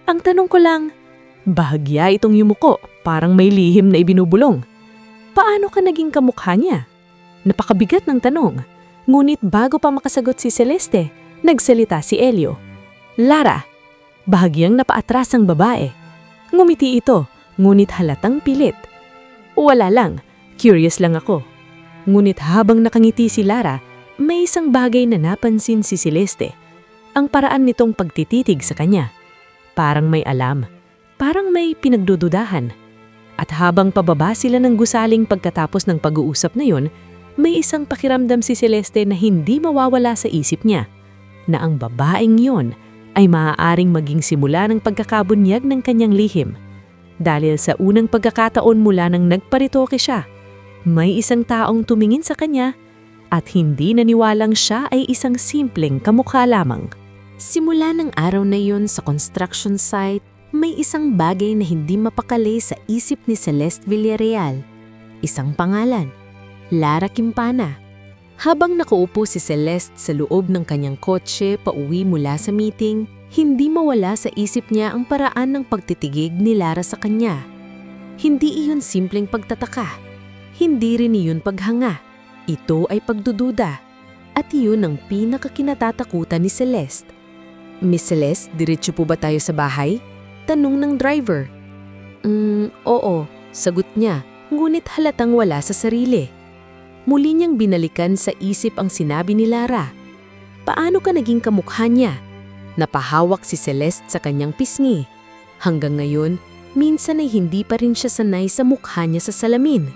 Ang tanong ko lang, bahagya itong yumuko, parang may lihim na ibinubulong. Paano ka naging kamukha niya? Napakabigat ng tanong. Ngunit bago pa makasagot si Celeste, nagsalita si Elio. Lara, bahagyang napaatras ang babae. Ngumiti ito, ngunit halatang pilit. Wala lang, curious lang ako. Ngunit habang nakangiti si Lara, may isang bagay na napansin si Celeste. Ang paraan nitong pagtititig sa kanya. Parang may alam, parang may pinagdududahan. At habang pababa sila ng gusaling pagkatapos ng pag-uusap na yun, may isang pakiramdam si Celeste na hindi mawawala sa isip niya. Na ang babaeng yon ay maaaring maging simula ng pagkakabunyag ng kanyang lihim. Dahil sa unang pagkakataon mula nang nagparitoke siya, may isang taong tumingin sa kanya at hindi naniwalang siya ay isang simpleng kamukha lamang. Simula ng araw na yun sa construction site, may isang bagay na hindi mapakali sa isip ni Celeste Villarreal. Isang pangalan, Lara Quintana. Habang nakaupo si Celeste sa loob ng kanyang kotse pauwi mula sa meeting, hindi mawala sa isip niya ang paraan ng pagtitigig ni Lara sa kanya. Hindi iyon simpleng pagtataka. Hindi rin iyon paghanga. Ito ay pagdududa. At iyon ang pinakakinatatakutan ni Celeste. Miss Celeste, diretso po ba tayo sa bahay? Tanong ng driver. Oo, sagot niya, ngunit halatang wala sa sarili. Muli niyang binalikan sa isip ang sinabi ni Lara. Paano ka naging kamukha niya? Napahawak si Celeste sa kanyang pisngi. Hanggang ngayon, minsan ay hindi pa rin siya sanay sa mukha niya sa salamin.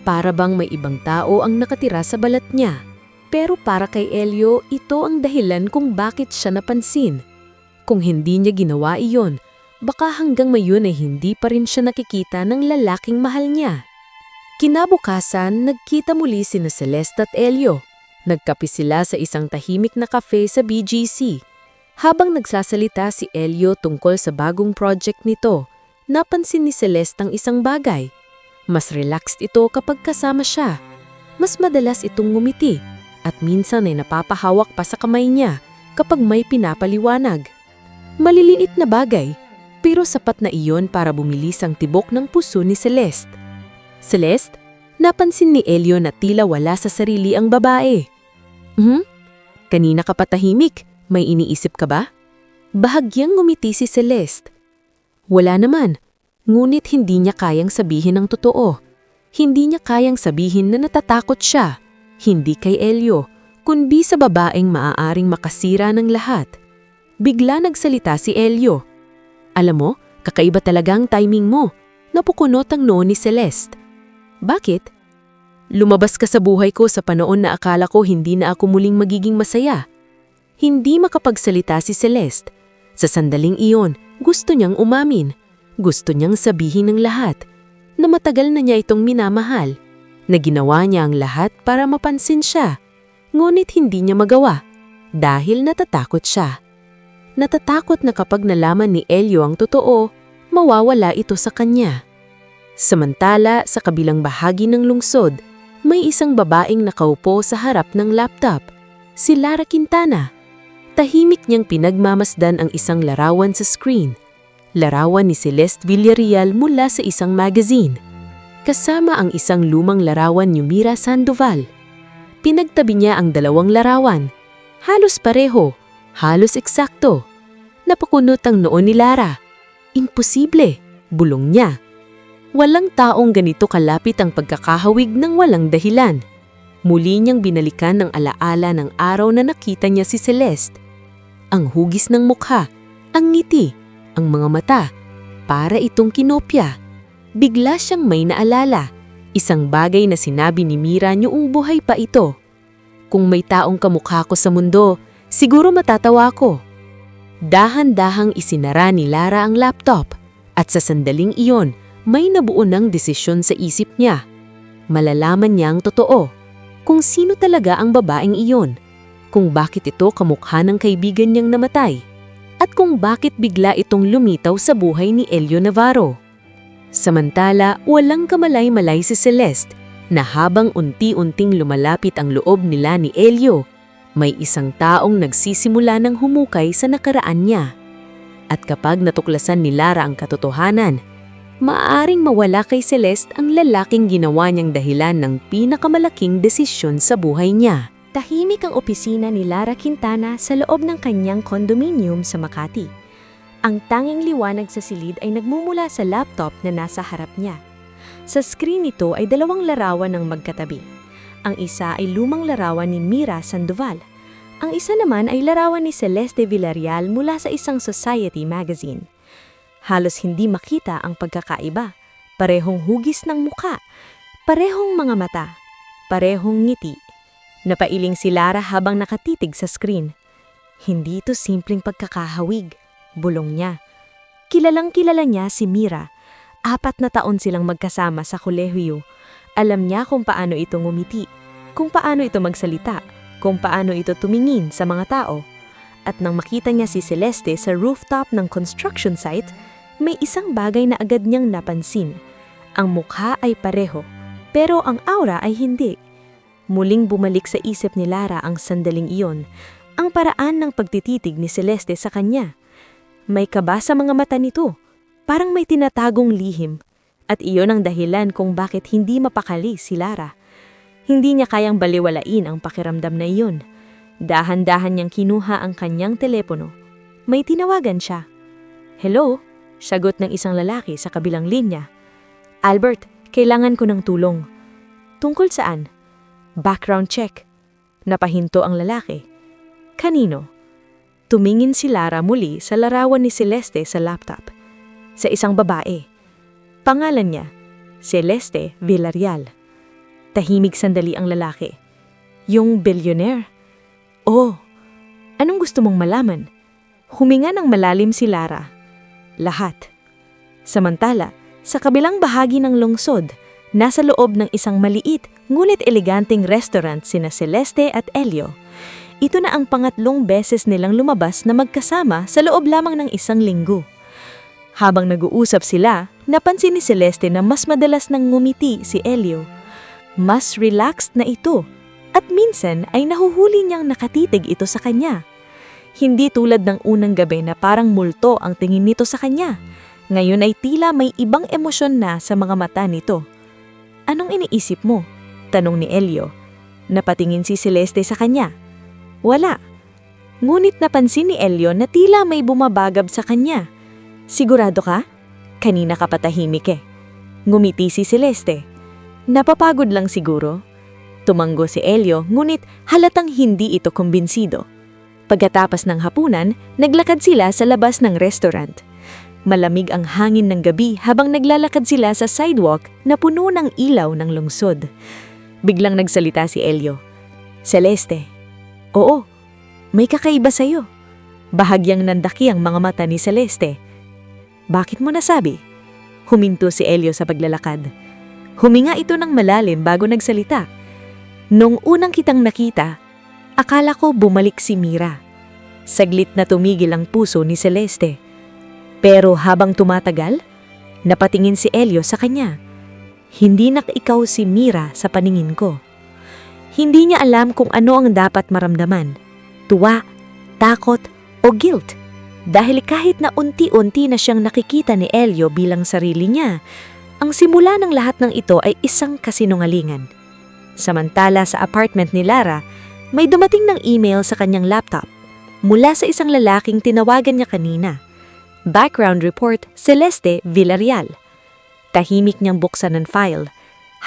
Para bang may ibang tao ang nakatira sa balat niya. Pero para kay Elio, ito ang dahilan kung bakit siya napansin. Kung hindi niya ginawa iyon, baka hanggang ngayon ay hindi pa rin siya nakikita ng lalaking mahal niya. Kinabukasan, nagkita muli sina Celeste at Elio. Nagkape sila sa isang tahimik na cafe sa BGC. Habang nagsasalita si Elio tungkol sa bagong project nito, napansin ni Celeste ang isang bagay. Mas relaxed ito kapag kasama siya. Mas madalas itong ngumiti at minsan ay napapahawak pa sa kamay niya kapag may pinapaliwanag. Maliliit na bagay, pero sapat na iyon para bumilis ang tibok ng puso ni Celeste. Celeste, napansin ni Elio na tila wala sa sarili ang babae. Kanina ka pa tahimik, may iniisip ka ba? Bahagyang ngumiti si Celeste. Wala naman, ngunit hindi niya kayang sabihin ang totoo. Hindi niya kayang sabihin na natatakot siya, hindi kay Elio, kundi sa babaeng maaaring makasira ng lahat. Bigla nagsalita si Elio. Alam mo, kakaiba talaga ang timing mo. Napukunot ang noo ni Celeste. Bakit? Lumabas ka sa buhay ko sa panahon na akala ko hindi na ako muling magiging masaya. Hindi makapagsalita si Celeste. Sa sandaling iyon, gusto niyang umamin. Gusto niyang sabihin ng lahat. Na matagal na niya itong minamahal. Na ginawa niya ang lahat para mapansin siya. Ngunit hindi niya magawa. Dahil natatakot siya. Natatakot na kapag nalaman ni Elio ang totoo, mawawala ito sa kanya. Samantala, sa kabilang bahagi ng lungsod, may isang babaeng nakaupo sa harap ng laptop, si Lara Quintana. Tahimik niyang pinagmamasdan ang isang larawan sa screen. Larawan ni Celeste Villarreal mula sa isang magazine. Kasama ang isang lumang larawan ni Mira Sandoval. Pinagtabi niya ang dalawang larawan. Halos pareho, halos eksakto. Napakunot ang noo ni Lara. Imposible, bulong niya. Walang taong ganito kalapit ang pagkakahawig ng walang dahilan. Muli niyang binalikan ng alaala ng araw na nakita niya si Celeste. Ang hugis ng mukha, ang ngiti, ang mga mata, para itong kinopya. Bigla siyang may naalala, isang bagay na sinabi ni Mira noong buhay pa ito. Kung may taong kamukha ko sa mundo, siguro matatawa ko. Dahan-dahang isinara ni Lara ang laptop at sa sandaling iyon, may nabuo ng desisyon sa isip niya. Malalaman niya ang totoo, kung sino talaga ang babaeng iyon, kung bakit ito kamukha ng kaibigan niyang namatay, at kung bakit bigla itong lumitaw sa buhay ni Elio Navarro. Samantala, walang kamalay-malay si Celeste na habang unti-unting lumalapit ang loob nila ni Elio, may isang taong nagsisimula ng humukay sa nakaraan niya. At kapag natuklasan ni Lara ang katotohanan, maaaring mawala kay Celeste ang lalaking ginawa niyang dahilan ng pinakamalaking desisyon sa buhay niya. Tahimik ang opisina ni Lara Quintana sa loob ng kanyang condominium sa Makati. Ang tanging liwanag sa silid ay nagmumula sa laptop na nasa harap niya. Sa screen nito ay dalawang larawan ng magkatabi. Ang isa ay lumang larawan ni Mira Sandoval. Ang isa naman ay larawan ni Celeste Villarreal mula sa isang society magazine. Halos hindi makita ang pagkakaiba. Parehong hugis ng muka, parehong mga mata, parehong ngiti. Napailing si Lara habang nakatitig sa screen. Hindi ito simpleng pagkakahawig, bulong niya. Kilalang-kilala niya si Mira. 4 na taon silang magkasama sa kolehiyo. Alam niya kung paano ito ngumiti, kung paano ito magsalita, kung paano ito tumingin sa mga tao. At nang makita niya si Celeste sa rooftop ng construction site, may isang bagay na agad niyang napansin. Ang mukha ay pareho, pero ang aura ay hindi. Muling bumalik sa isip ni Lara ang sandaling iyon, ang paraan ng pagtititig ni Celeste sa kanya. May kaba sa mga mata nito, parang may tinatagong lihim, at iyon ang dahilan kung bakit hindi mapakali si Lara. Hindi niya kayang baliwalain ang pakiramdam na iyon. Dahan-dahan niyang kinuha ang kanyang telepono. May tinawagan siya. "Hello?" Sagot ng isang lalaki sa kabilang linya. "Albert, kailangan ko ng tulong." "Tungkol saan?" "Background check." Napahinto ang lalaki. "Kanino?" Tumingin si Lara muli sa larawan ni Celeste sa laptop. Sa isang babae. Pangalan niya, Celeste Villarreal. Tahimik sandali ang lalaki. "Yung billionaire?" "Oh, anong gusto mong malaman?" Huminga ng malalim si Lara. "Lahat." Samantala, sa kabilang bahagi ng lungsod, nasa loob ng isang maliit ngunit eleganteng restaurant sina Celeste at Elio. Ito na ang pangatlong beses nilang lumabas na magkasama sa loob lamang ng isang linggo. Habang nag-uusap sila, napansin ni Celeste na mas madalas nang ngumiti si Elio. Mas relaxed na ito, at minsan ay nahuhuli niyang nakatitig ito sa kanya. Hindi tulad ng unang gabi na parang multo ang tingin nito sa kanya. Ngayon ay tila may ibang emosyon na sa mga mata nito. "Anong iniisip mo?" tanong ni Elio. Napatingin si Celeste sa kanya. Wala. Ngunit napansin ni Elio na tila may bumabagab sa kanya. "Sigurado ka? Kanina ka patahimik eh." Ngumiti si Celeste. "Napapagod lang siguro." Tumanggo si Elio, ngunit halatang hindi ito kumbinsido. Pagkatapos ng hapunan, naglakad sila sa labas ng restaurant. Malamig ang hangin ng gabi habang naglalakad sila sa sidewalk na puno ng ilaw ng lungsod. Biglang nagsalita si Elio. "Celeste." "Oo, may kakaiba sa'yo." Bahagyang nandaki ang mga mata ni Celeste. "Bakit mo nasabi?" Huminto si Elio sa paglalakad. Huminga ito ng malalim bago nagsalita. "Nung unang kitang nakita, akala ko bumalik si Mira." Saglit na tumigil ang puso ni Celeste. Pero habang tumatagal, napatingin si Elio sa kanya. "Hindi na ikaw si Mira sa paningin ko." Hindi niya alam kung ano ang dapat maramdaman. Tuwa, takot, o guilt. Dahil kahit na unti-unti na siyang nakikita ni Elio bilang sarili niya, ang simula ng lahat ng ito ay isang kasinungalingan. Samantala sa apartment ni Lara, may dumating ng email sa kanyang laptop mula sa isang lalaking tinawagan niya kanina. Background report, Celeste Villarreal. Tahimik niyang buksan ang file.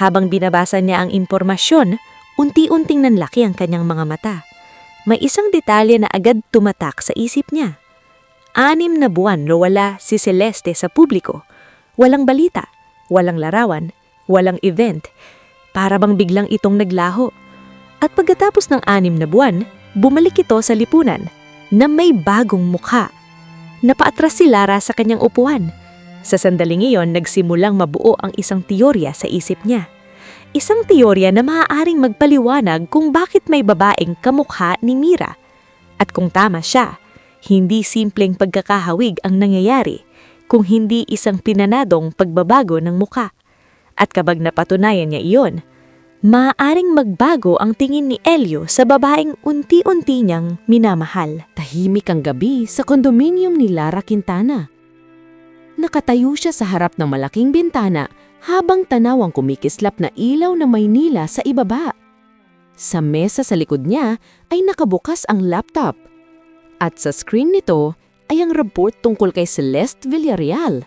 Habang binabasa niya ang impormasyon, unti-unting nanlaki ang kanyang mga mata. May isang detalye na agad tumatak sa isip niya. 6 na buwan nawala si Celeste sa publiko. Walang balita, walang larawan, walang event. Para bang biglang itong naglaho. At pagkatapos ng 6 na buwan, bumalik ito sa lipunan na may bagong mukha. Napaatras si Lara sa kanyang upuan. Sa sandaling iyon, nagsimulang mabuo ang isang teorya sa isip niya. Isang teorya na maaaring magpaliwanag kung bakit may babaeng kamukha ni Mira. At kung tama siya, hindi simpleng pagkakahawig ang nangyayari, kung hindi isang pinanadong pagbabago ng mukha. At kapag napatunayan niya iyon, maaaring magbago ang tingin ni Elio sa babaeng unti-unti niyang minamahal. Tahimik ang gabi sa kondominium ni Lara Quintana. Nakatayo siya sa harap ng malaking bintana habang tanaw ang kumikislap na ilaw ng Maynila sa ibaba. Sa mesa sa likod niya ay nakabukas ang laptop. At sa screen nito ay ang report tungkol kay Celeste Villarreal.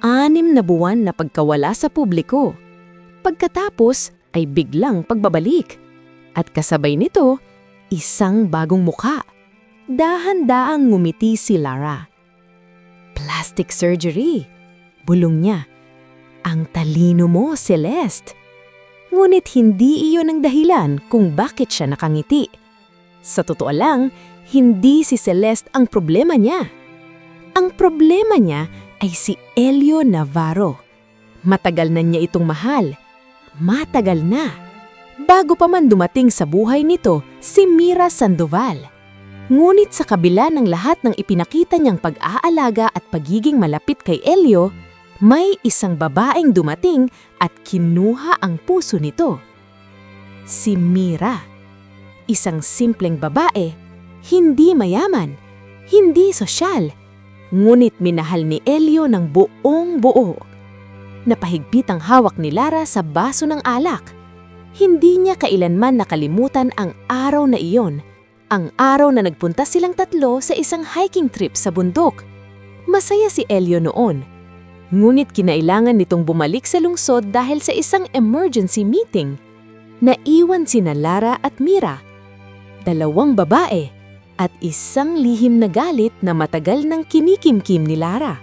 6 na buwan na pagkawala sa publiko. Pagkatapos ay biglang pagbabalik. At kasabay nito, isang bagong mukha. Dahan-daang ngumiti si Lara. Plastic surgery. Bulong niya. "Ang talino mo, Celeste." Ngunit hindi iyon ang dahilan kung bakit siya nakangiti. Sa totoo lang, hindi si Celeste ang problema niya. Ang problema niya ay si Elio Navarro. Matagal na niya itong mahal. Matagal na. Bago pa man dumating sa buhay nito si Mira Sandoval. Ngunit sa kabila ng lahat ng ipinakita niyang pag-aalaga at pagiging malapit kay Elio, may isang babaeng dumating at kinuha ang puso nito. Si Mira. Isang simpleng babae, hindi mayaman, hindi sosyal, ngunit minahal ni Elio ng buong buo. Napahigpit ang hawak ni Lara sa baso ng alak. Hindi niya kailanman nakalimutan ang araw na iyon, ang araw na nagpunta silang tatlo sa isang hiking trip sa bundok. Masaya si Elio noon. Ngunit kinailangan nitong bumalik sa lungsod dahil sa isang emergency meeting. Naiwan sina Lara at Mira, dalawang babae, at isang lihim na galit na matagal nang kinikimkim ni Lara.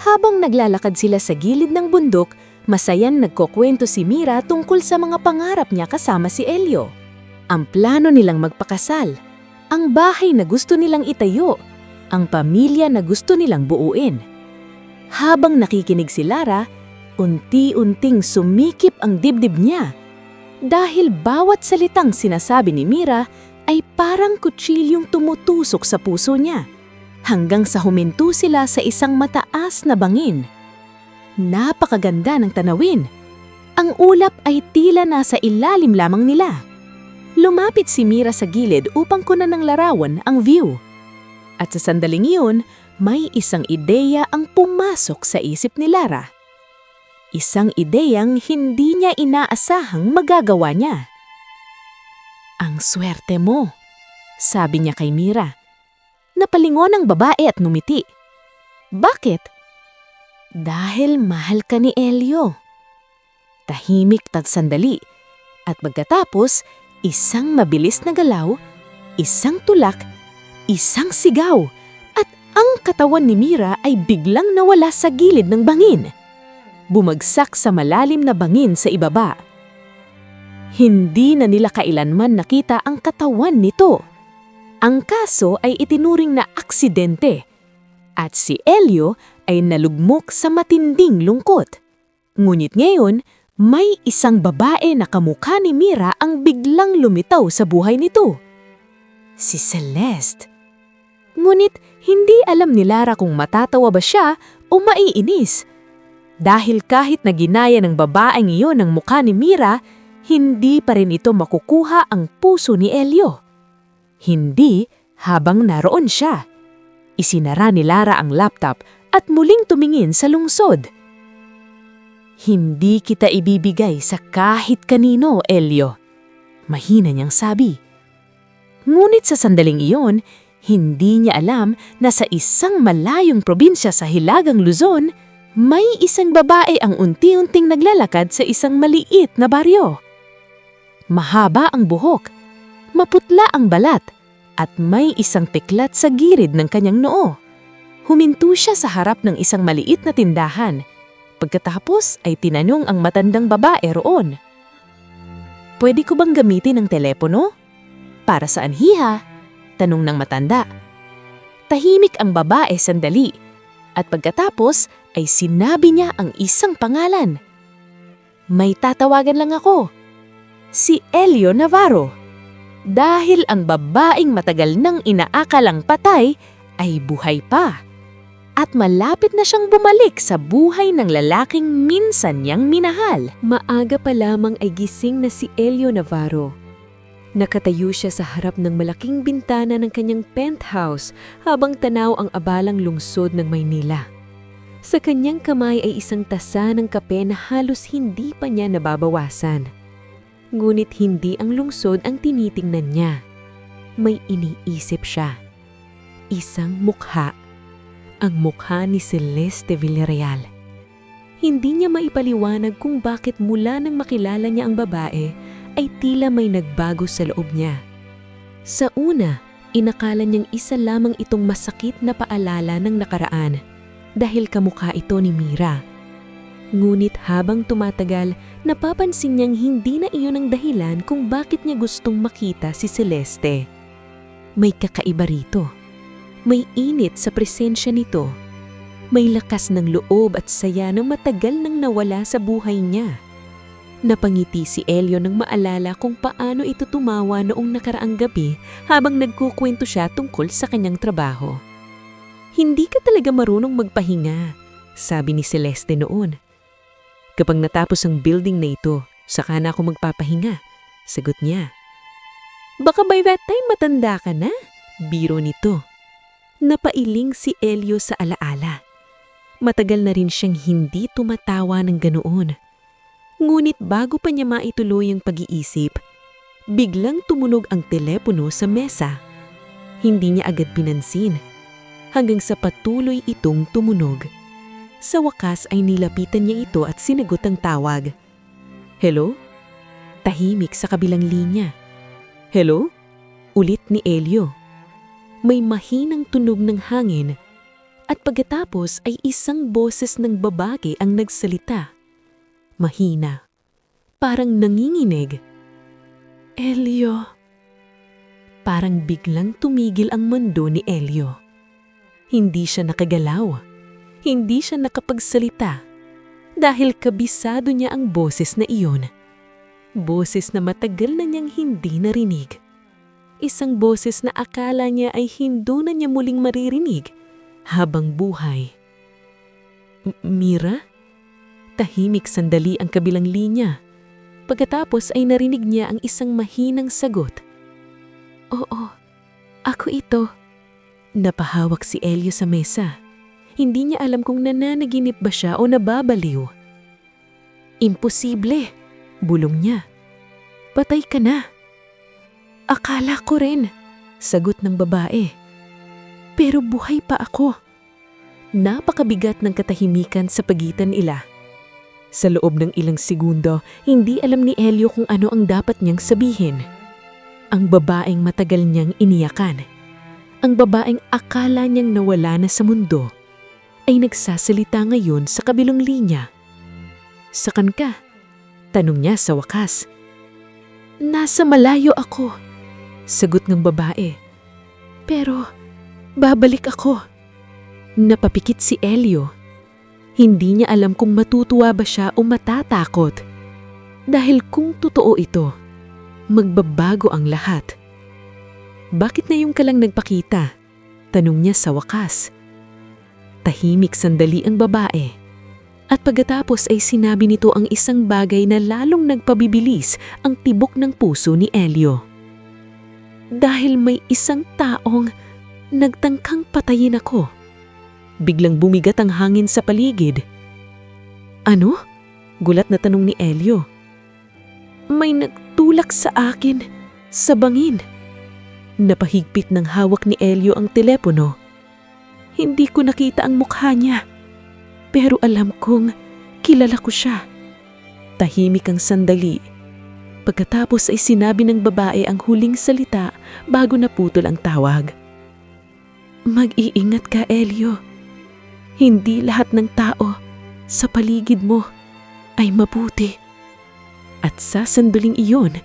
Habang naglalakad sila sa gilid ng bundok, masayan nagkukwento si Mira tungkol sa mga pangarap niya kasama si Elio. Ang plano nilang magpakasal, ang bahay na gusto nilang itayo, ang pamilya na gusto nilang buuin. Habang nakikinig si Lara, unti-unting sumikip ang dibdib niya. Dahil bawat salitang sinasabi ni Mira ay parang kutsilyong tumutusok sa puso niya, hanggang sa huminto sila sa isang mataas na bangin. Napakaganda ng tanawin. Ang ulap ay tila nasa ilalim lamang nila. Lumapit si Mira sa gilid upang kunan ng larawan ang view. At sa sandaling iyon, may isang ideya ang pumasok sa isip ni Lara. Isang ideyang hindi niya inaasahang magagawa niya. "Ang swerte mo," sabi niya kay Mira. Napalingon ang babae at numiti. "Bakit?" "Dahil mahal ka ni Elio." Tahimik at sandali, at pagkatapos, isang mabilis na galaw, isang tulak, isang sigaw, at ang katawan ni Mira ay biglang nawala sa gilid ng bangin. Bumagsak sa malalim na bangin sa ibaba. Hindi na nila kailanman nakita ang katawan nito. Ang kaso ay itinuring na aksidente, at si Elio ay nalugmok sa matinding lungkot. Ngunit ngayon, may isang babae na kamukha ni Mira ang biglang lumitaw sa buhay nito. Si Celeste. Ngunit hindi alam ni Lara kung matatawa ba siya o maiinis. Dahil kahit na ginaya ng babaeng iyon ang mukha ni Mira, hindi pa rin ito makukuha ang puso ni Elio. Hindi habang naroon siya. Isinara ni Lara ang laptop at muling tumingin sa lungsod. "Hindi kita ibibigay sa kahit kanino, Elio," mahina niyang sabi. Ngunit sa sandaling iyon, hindi niya alam na sa isang malayong probinsya sa Hilagang Luzon, may isang babae ang unti-unting naglalakad sa isang maliit na baryo. Mahaba ang buhok, maputla ang balat, at may isang tiklat sa gilid ng kanyang noo. Huminto siya sa harap ng isang maliit na tindahan. Pagkatapos ay tinanong ang matandang babae roon. "Pwede ko bang gamitin ang telepono?" "Para saan, hiha?" tanong ng matanda. Tahimik ang babae sandali, at pagkatapos ay sinabi niya ang isang pangalan. "May tatawagan lang ako. Si Elio Navarro." Dahil ang babaeng matagal nang inaakalang patay ay buhay pa. At malapit na siyang bumalik sa buhay ng lalaking minsan niyang minahal. Maaga pa lamang ay gising na si Elio Navarro. Nakatayo siya sa harap ng malaking bintana ng kanyang penthouse habang tanaw ang abalang lungsod ng Maynila. Sa kanyang kamay ay isang tasa ng kape na halos hindi pa niya nababawasan. Ngunit hindi ang lungsod ang tinitingnan niya. May iniisip siya. Isang mukha. Ang mukha ni Celeste Villarreal. Hindi niya maipaliwanag kung bakit mula nang makilala niya ang babae ay tila may nagbago sa loob niya. Sa una, inakala niyang isa lamang itong masakit na paalala ng nakaraan dahil kamukha ito ni Mira. Ngunit habang tumatagal, napapansin niyang hindi na iyon ang dahilan kung bakit niya gustong makita si Celeste. May kakaiba rito. May init sa presensya nito. May lakas ng loob at saya na matagal nang nawala sa buhay niya. Napangiti si Elio nang maalala kung paano ito tumawa noong nakaraang gabi habang nagkukwento siya tungkol sa kanyang trabaho. "Hindi ka talaga marunong magpahinga," sabi ni Celeste noon. "Kapag natapos ang building na ito, saka na ako magpapahinga," Sagot niya. Baka by that time matanda ka na? Biro nito. Napailing si Elio sa alaala. Matagal na rin siyang hindi tumatawa ng ganoon. Ngunit bago pa niya maituloy ang pag-iisip, biglang tumunog ang telepono sa mesa. Hindi niya agad pinansin, hanggang sa patuloy itong tumunog. Sa wakas ay nilapitan niya ito at sinagot ang tawag. Hello? Tahimik sa kabilang linya. Hello? Ulit ni Elio. May mahinang tunog ng hangin at pagkatapos ay isang boses ng babae ang nagsalita. Mahina. Parang nanginginig. Elio. Parang biglang tumigil ang mundo ni Elio. Hindi siya nakagalaw. Hindi siya nakapagsalita. Dahil kabisado niya ang boses na iyon. Boses na matagal na niyang hindi narinig. Isang boses na akala niya ay hindi na niya muling maririnig habang buhay. Mira? Tahimik sandali ang kabilang linya. Pagkatapos ay narinig niya ang isang mahinang sagot. Oo, ako ito. Napahawak si Elio sa mesa. Hindi niya alam kung nananaginip ba siya o nababaliw. Imposible, bulong niya. Patay ka na. Akala ko rin, sagot ng babae. Pero buhay pa ako. Napakabigat ng katahimikan sa pagitan nila. Sa loob ng ilang segundo, hindi alam ni Elio kung ano ang dapat niyang sabihin. Ang babaeng matagal niyang iniyakan. Ang babaeng akala niyang nawala na sa mundo ay nagsasalita ngayon sa kabilang linya. Sakan ka? Tanong niya sa wakas. Nasa malayo ako, sagot ng babae. Pero babalik ako. Napapikit si Elio. Hindi niya alam kung matutuwa ba siya o matatakot. Dahil kung totoo ito, magbabago ang lahat. Bakit ngayon ka lang nagpakita? Tanong niya sa wakas. Tahimik sandali ang babae. At pagkatapos ay sinabi nito ang isang bagay na lalong nagpabibilis ang tibok ng puso ni Elio. Dahil may isang taong nagtangkang patayin ako. Biglang bumigat ang hangin sa paligid. Ano? Gulat na tanong ni Elio. May nagtulak sa akin sa bangin. Napahigpit ng hawak ni Elio ang telepono. Hindi ko nakita ang mukha niya. Pero alam kong kilala ko siya. Tahimik ang sandali. Pagkatapos ay sinabi ng babae ang huling salita bago naputol ang tawag. Mag-iingat ka, Elio. Hindi lahat ng tao sa paligid mo ay mabuti. At sa sandaling iyon,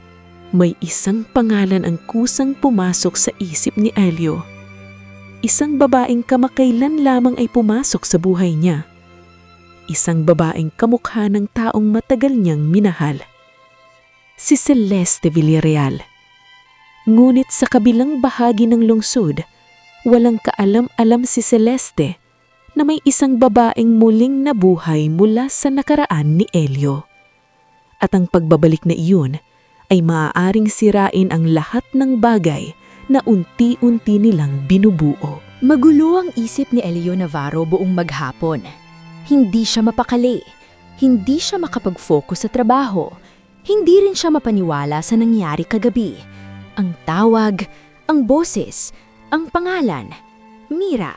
may isang pangalan ang kusang pumasok sa isip ni Elio. Isang babaeng kamakailan lamang ay pumasok sa buhay niya. Isang babaeng kamukha ng taong matagal niyang minahal. Si Celeste Villarreal. Ngunit sa kabilang bahagi ng lungsod, walang kaalam-alam si Celeste na may isang babaeng muling nabuhay mula sa nakaraan ni Elio. At ang pagbabalik na iyon ay maaaring sirain ang lahat ng bagay na unti-unti nilang binubuo. Magulo ang isip ni Elio Navarro buong maghapon. Hindi siya mapakali. Hindi siya makapag-focus sa trabaho. Hindi rin siya mapaniwala sa nangyari kagabi. Ang tawag, ang boses, ang pangalan, Mira.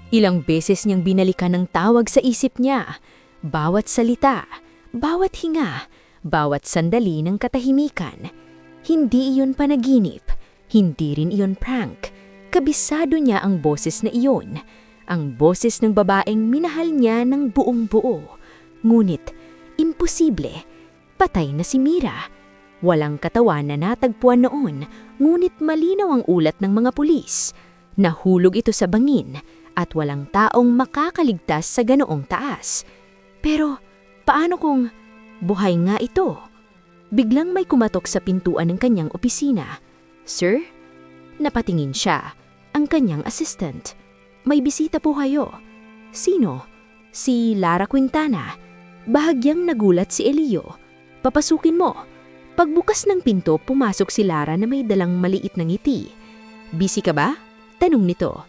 Ilang beses niyang binalikan ang tawag sa isip niya. Bawat salita, bawat hinga, bawat sandali ng katahimikan. Hindi iyon panaginip. Hindi rin iyon prank. Kabisado niya ang boses na iyon. Ang boses ng babaeng minahal niya ng buong buo. Ngunit, imposible. Patay na si Mira. Walang katawan na natagpuan noon, ngunit malinaw ang ulat ng mga pulis. Nahulog ito sa bangin at walang taong makakaligtas sa ganoong taas. Pero, paano kung buhay nga ito? Biglang may kumatok sa pintuan ng kanyang opisina. Sir? Napatingin siya, ang kanyang assistant. May bisita po kayo. Sino? Si Lara Quintana. Bahagyang nagulat si Elio. Papasukin mo. Pagbukas ng pinto, pumasok si Lara na may dalang maliit na ngiti. "Busy ka ba?" tanong nito.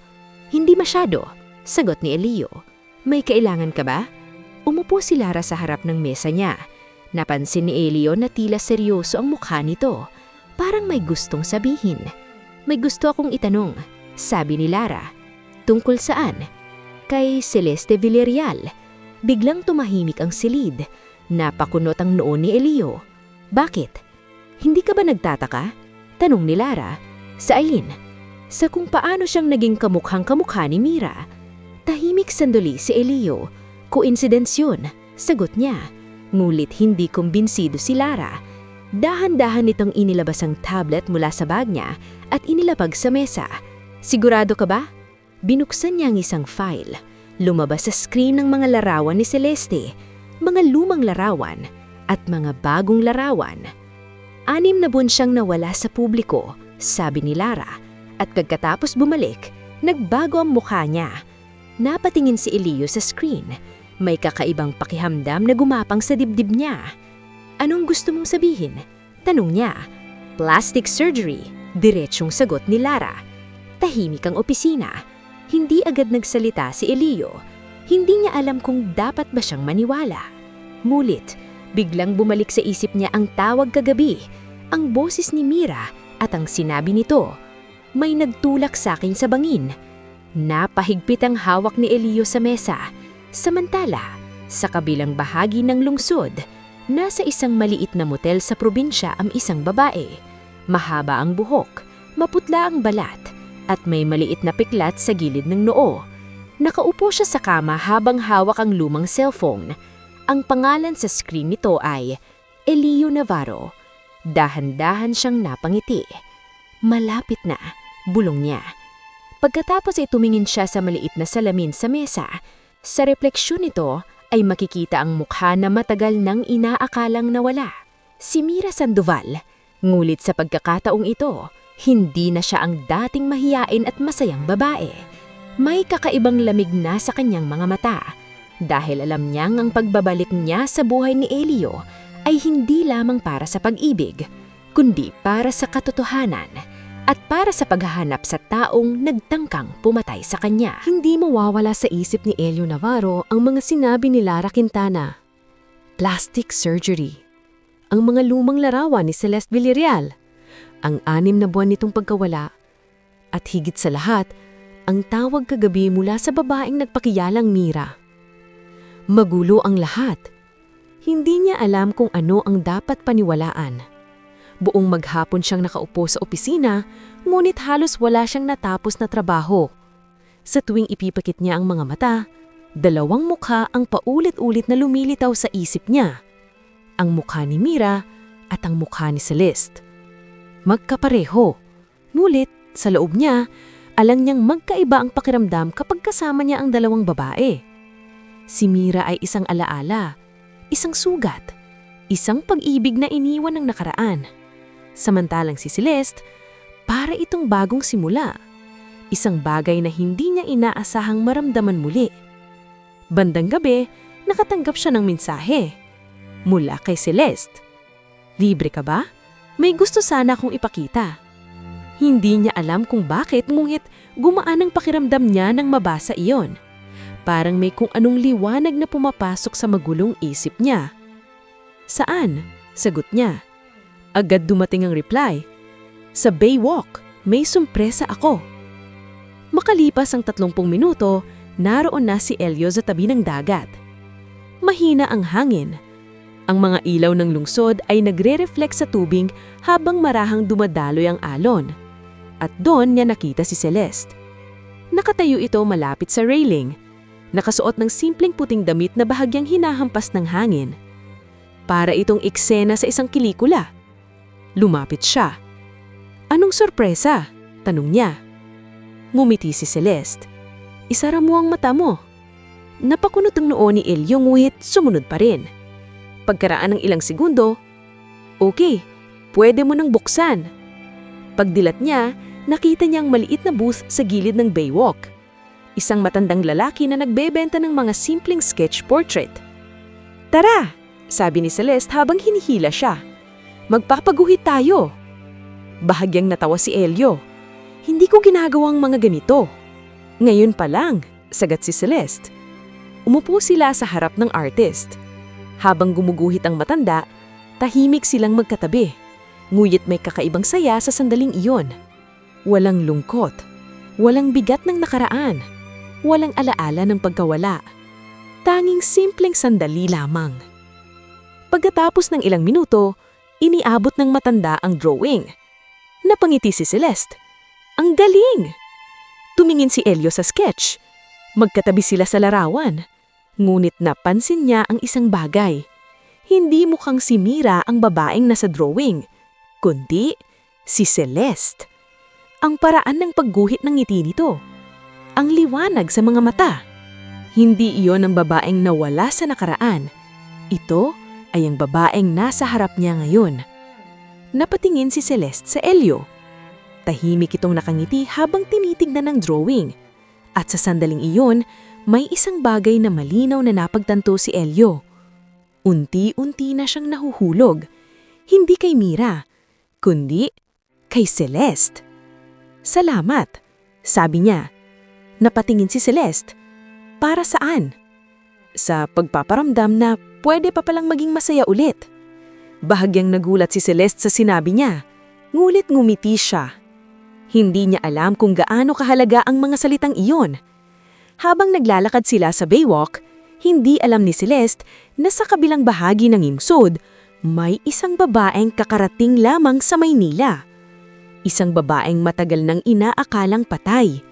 "Hindi masyado," sagot ni Elio. "May kailangan ka ba?" Umupo si Lara sa harap ng mesa niya. Napansin ni Elio na tila seryoso ang mukha nito. Parang may gustong sabihin. "May gusto akong itanong," sabi ni Lara. "Tungkol saan?" "Kay Celeste Villarreal." Biglang tumahimik ang silid. Napakunot ang noo ni Elio. "Bakit? Hindi ka ba nagtataka?" tanong ni Lara. "Sa alin?" "Sa kung paano siyang naging kamukhang-kamukha ni Mira." Tahimik sandali si Elio. "Coincidence yun," sagot niya. Ngulit hindi kumbinsido si Lara. Dahan-dahan nitong inilabas ang tablet mula sa bag niya at inilapag sa mesa. "Sigurado ka ba?" Binuksan niya ang isang file. Lumabas sa screen ng mga larawan ni Celeste, mga lumang larawan at mga bagong larawan. 6 na buwan siyang nawala sa publiko, sabi ni Lara, at pagkatapos bumalik, nagbago ang mukha niya. Napatingin si Elio sa screen. May kakaibang pakihamdam na gumapang sa dibdib niya. "Anong gusto mong sabihin?" tanong niya. "Plastic surgery," diretsyong sagot ni Lara. Tahimik ang opisina. Hindi agad nagsalita si Elio. Hindi niya alam kung dapat ba siyang maniwala. Ngulit, biglang bumalik sa isip niya ang tawag kagabi, ang boses ni Mira at ang sinabi nito. "May nagtulak sa akin sa bangin." Napahigpit ang hawak ni Elio sa mesa. Samantala, sa kabilang bahagi ng lungsod, nasa isang maliit na motel sa probinsya ang isang babae. Mahaba ang buhok, maputla ang balat, at may maliit na piklat sa gilid ng noo. Nakaupo siya sa kama habang hawak ang lumang cellphone. Ang pangalan sa screen nito ay Elio Navarro. Dahan-dahan siyang napangiti. "Malapit na," bulong niya. Pagkatapos ay tumingin siya sa maliit na salamin sa mesa. Sa refleksyon nito ay makikita ang mukha na matagal nang inaakalang nawala. Si Mira Sandoval. Ngulit sa pagkakataong ito, hindi na siya ang dating mahiyain at masayang babae. May kakaibang lamig na sa kanyang mga mata. Dahil alam niyang ang pagbabalik niya sa buhay ni Elio ay hindi lamang para sa pag-ibig, kundi para sa katotohanan at para sa paghahanap sa taong nagtangkang pumatay sa kanya. Hindi mawawala sa isip ni Elio Navarro ang mga sinabi ni Lara Quintana. Plastic surgery. Ang mga lumang larawan ni Celeste Villarreal. Ang 6 na buwan nitong pagkawala. At higit sa lahat, ang tawag kagabi mula sa babaeng nagpakiyalang Mira. Magulo ang lahat. Hindi niya alam kung ano ang dapat paniwalaan. Buong maghapon siyang nakaupo sa opisina, ngunit halos wala siyang natapos na trabaho. Sa tuwing ipipakit niya ang mga mata, 2 mukha ang paulit-ulit na lumilitaw sa isip niya. Ang mukha ni Mira at ang mukha ni Celeste. Magkapareho. Ngunit, sa loob niya, alam niyang magkaiba ang pakiramdam kapag kasama niya ang 2 babae. Si Mira ay isang alaala, isang sugat, isang pag-ibig na iniwan ng nakaraan. Samantalang si Celeste, para itong bagong simula. Isang bagay na hindi niya inaasahang maramdaman muli. Bandang gabi, nakatanggap siya ng mensahe. Mula kay Celeste. "Libre ka ba? May gusto sana akong ipakita." Hindi niya alam kung bakit, ngunit gumaan ang pakiramdam niya nang mabasa iyon. Parang may kung anong liwanag na pumapasok sa magulong isip niya. "Saan?" sagot niya. Agad dumating ang reply. "Sa Baywalk, may sumpresa ako." Makalipas ang 30 minuto, naroon na si Elio sa tabi ng dagat. Mahina ang hangin. Ang mga ilaw ng lungsod ay nagre-reflect sa tubig habang marahang dumadaloy ang alon. At doon niya nakita si Celeste. Nakatayo ito malapit sa railing. Nakasuot ng simpleng puting damit na bahagyang hinahampas ng hangin. Para itong eksena sa isang pelikula. Lumapit siya. "Anong sorpresa?" tanong niya. Ngumiti si Celeste. "Isara mo ang mata mo." Napakunot ang noo ni Elio, ngunit sumunod pa rin. Pagkaraan ng ilang segundo, "Okay, pwede mo nang buksan." Pagdilat niya, nakita niyang maliit na booth sa gilid ng Baywalk. Isang matandang lalaki na nagbebenta ng mga simpleng sketch portrait. "Tara!" sabi ni Celeste habang hinihila siya. Magpapaguhit tayo. Bahagyang natawa si Elio. Hindi ko ginagawang mga ganito. Ngayon pa lang, sagat si Celeste. Umupo sila sa harap ng artist. Habang gumuguhit ang matanda, tahimik silang magkatabi. Ngunit may kakaibang saya sa sandaling iyon. Walang lungkot. Walang bigat ng nakaraan. Walang alaala ng pagkawala. Tanging simpleng sandali lamang. Pagkatapos ng ilang minuto, iniabot ng matanda ang drawing. Napangiti si Celeste. Ang galing! Tumingin si Elio sa sketch. Magkatabi sila sa larawan. Ngunit napansin niya ang isang bagay. Hindi mukhang si Mira ang babaeng nasa drawing, kundi si Celeste. Ang paraan ng pagguhit ng ngiti nito. Ang liwanag sa mga mata. Hindi iyon ang babaeng nawala sa nakaraan. Ito ay ang babaeng nasa harap niya ngayon. Napatingin si Celeste sa Elio. Tahimik itong nakangiti habang tinitignan ng drawing. At sa sandaling iyon, may isang bagay na malinaw na napagtanto si Elio. Unti-unti na siyang nahuhulog. Hindi kay Mira, kundi kay Celeste. Salamat, sabi niya. Napatingin si Celeste. Para saan? Sa pagpaparamdam na pwede pa palang maging masaya ulit. Bahagyang nagulat si Celeste sa sinabi niya, ngulit ngumiti siya. Hindi niya alam kung gaano kahalaga ang mga salitang iyon. Habang naglalakad sila sa Baywalk, hindi alam ni Celeste na sa kabilang bahagi ng lungsod, may isang babaeng kakarating lamang sa Maynila. Isang babaeng matagal nang inaakalang patay.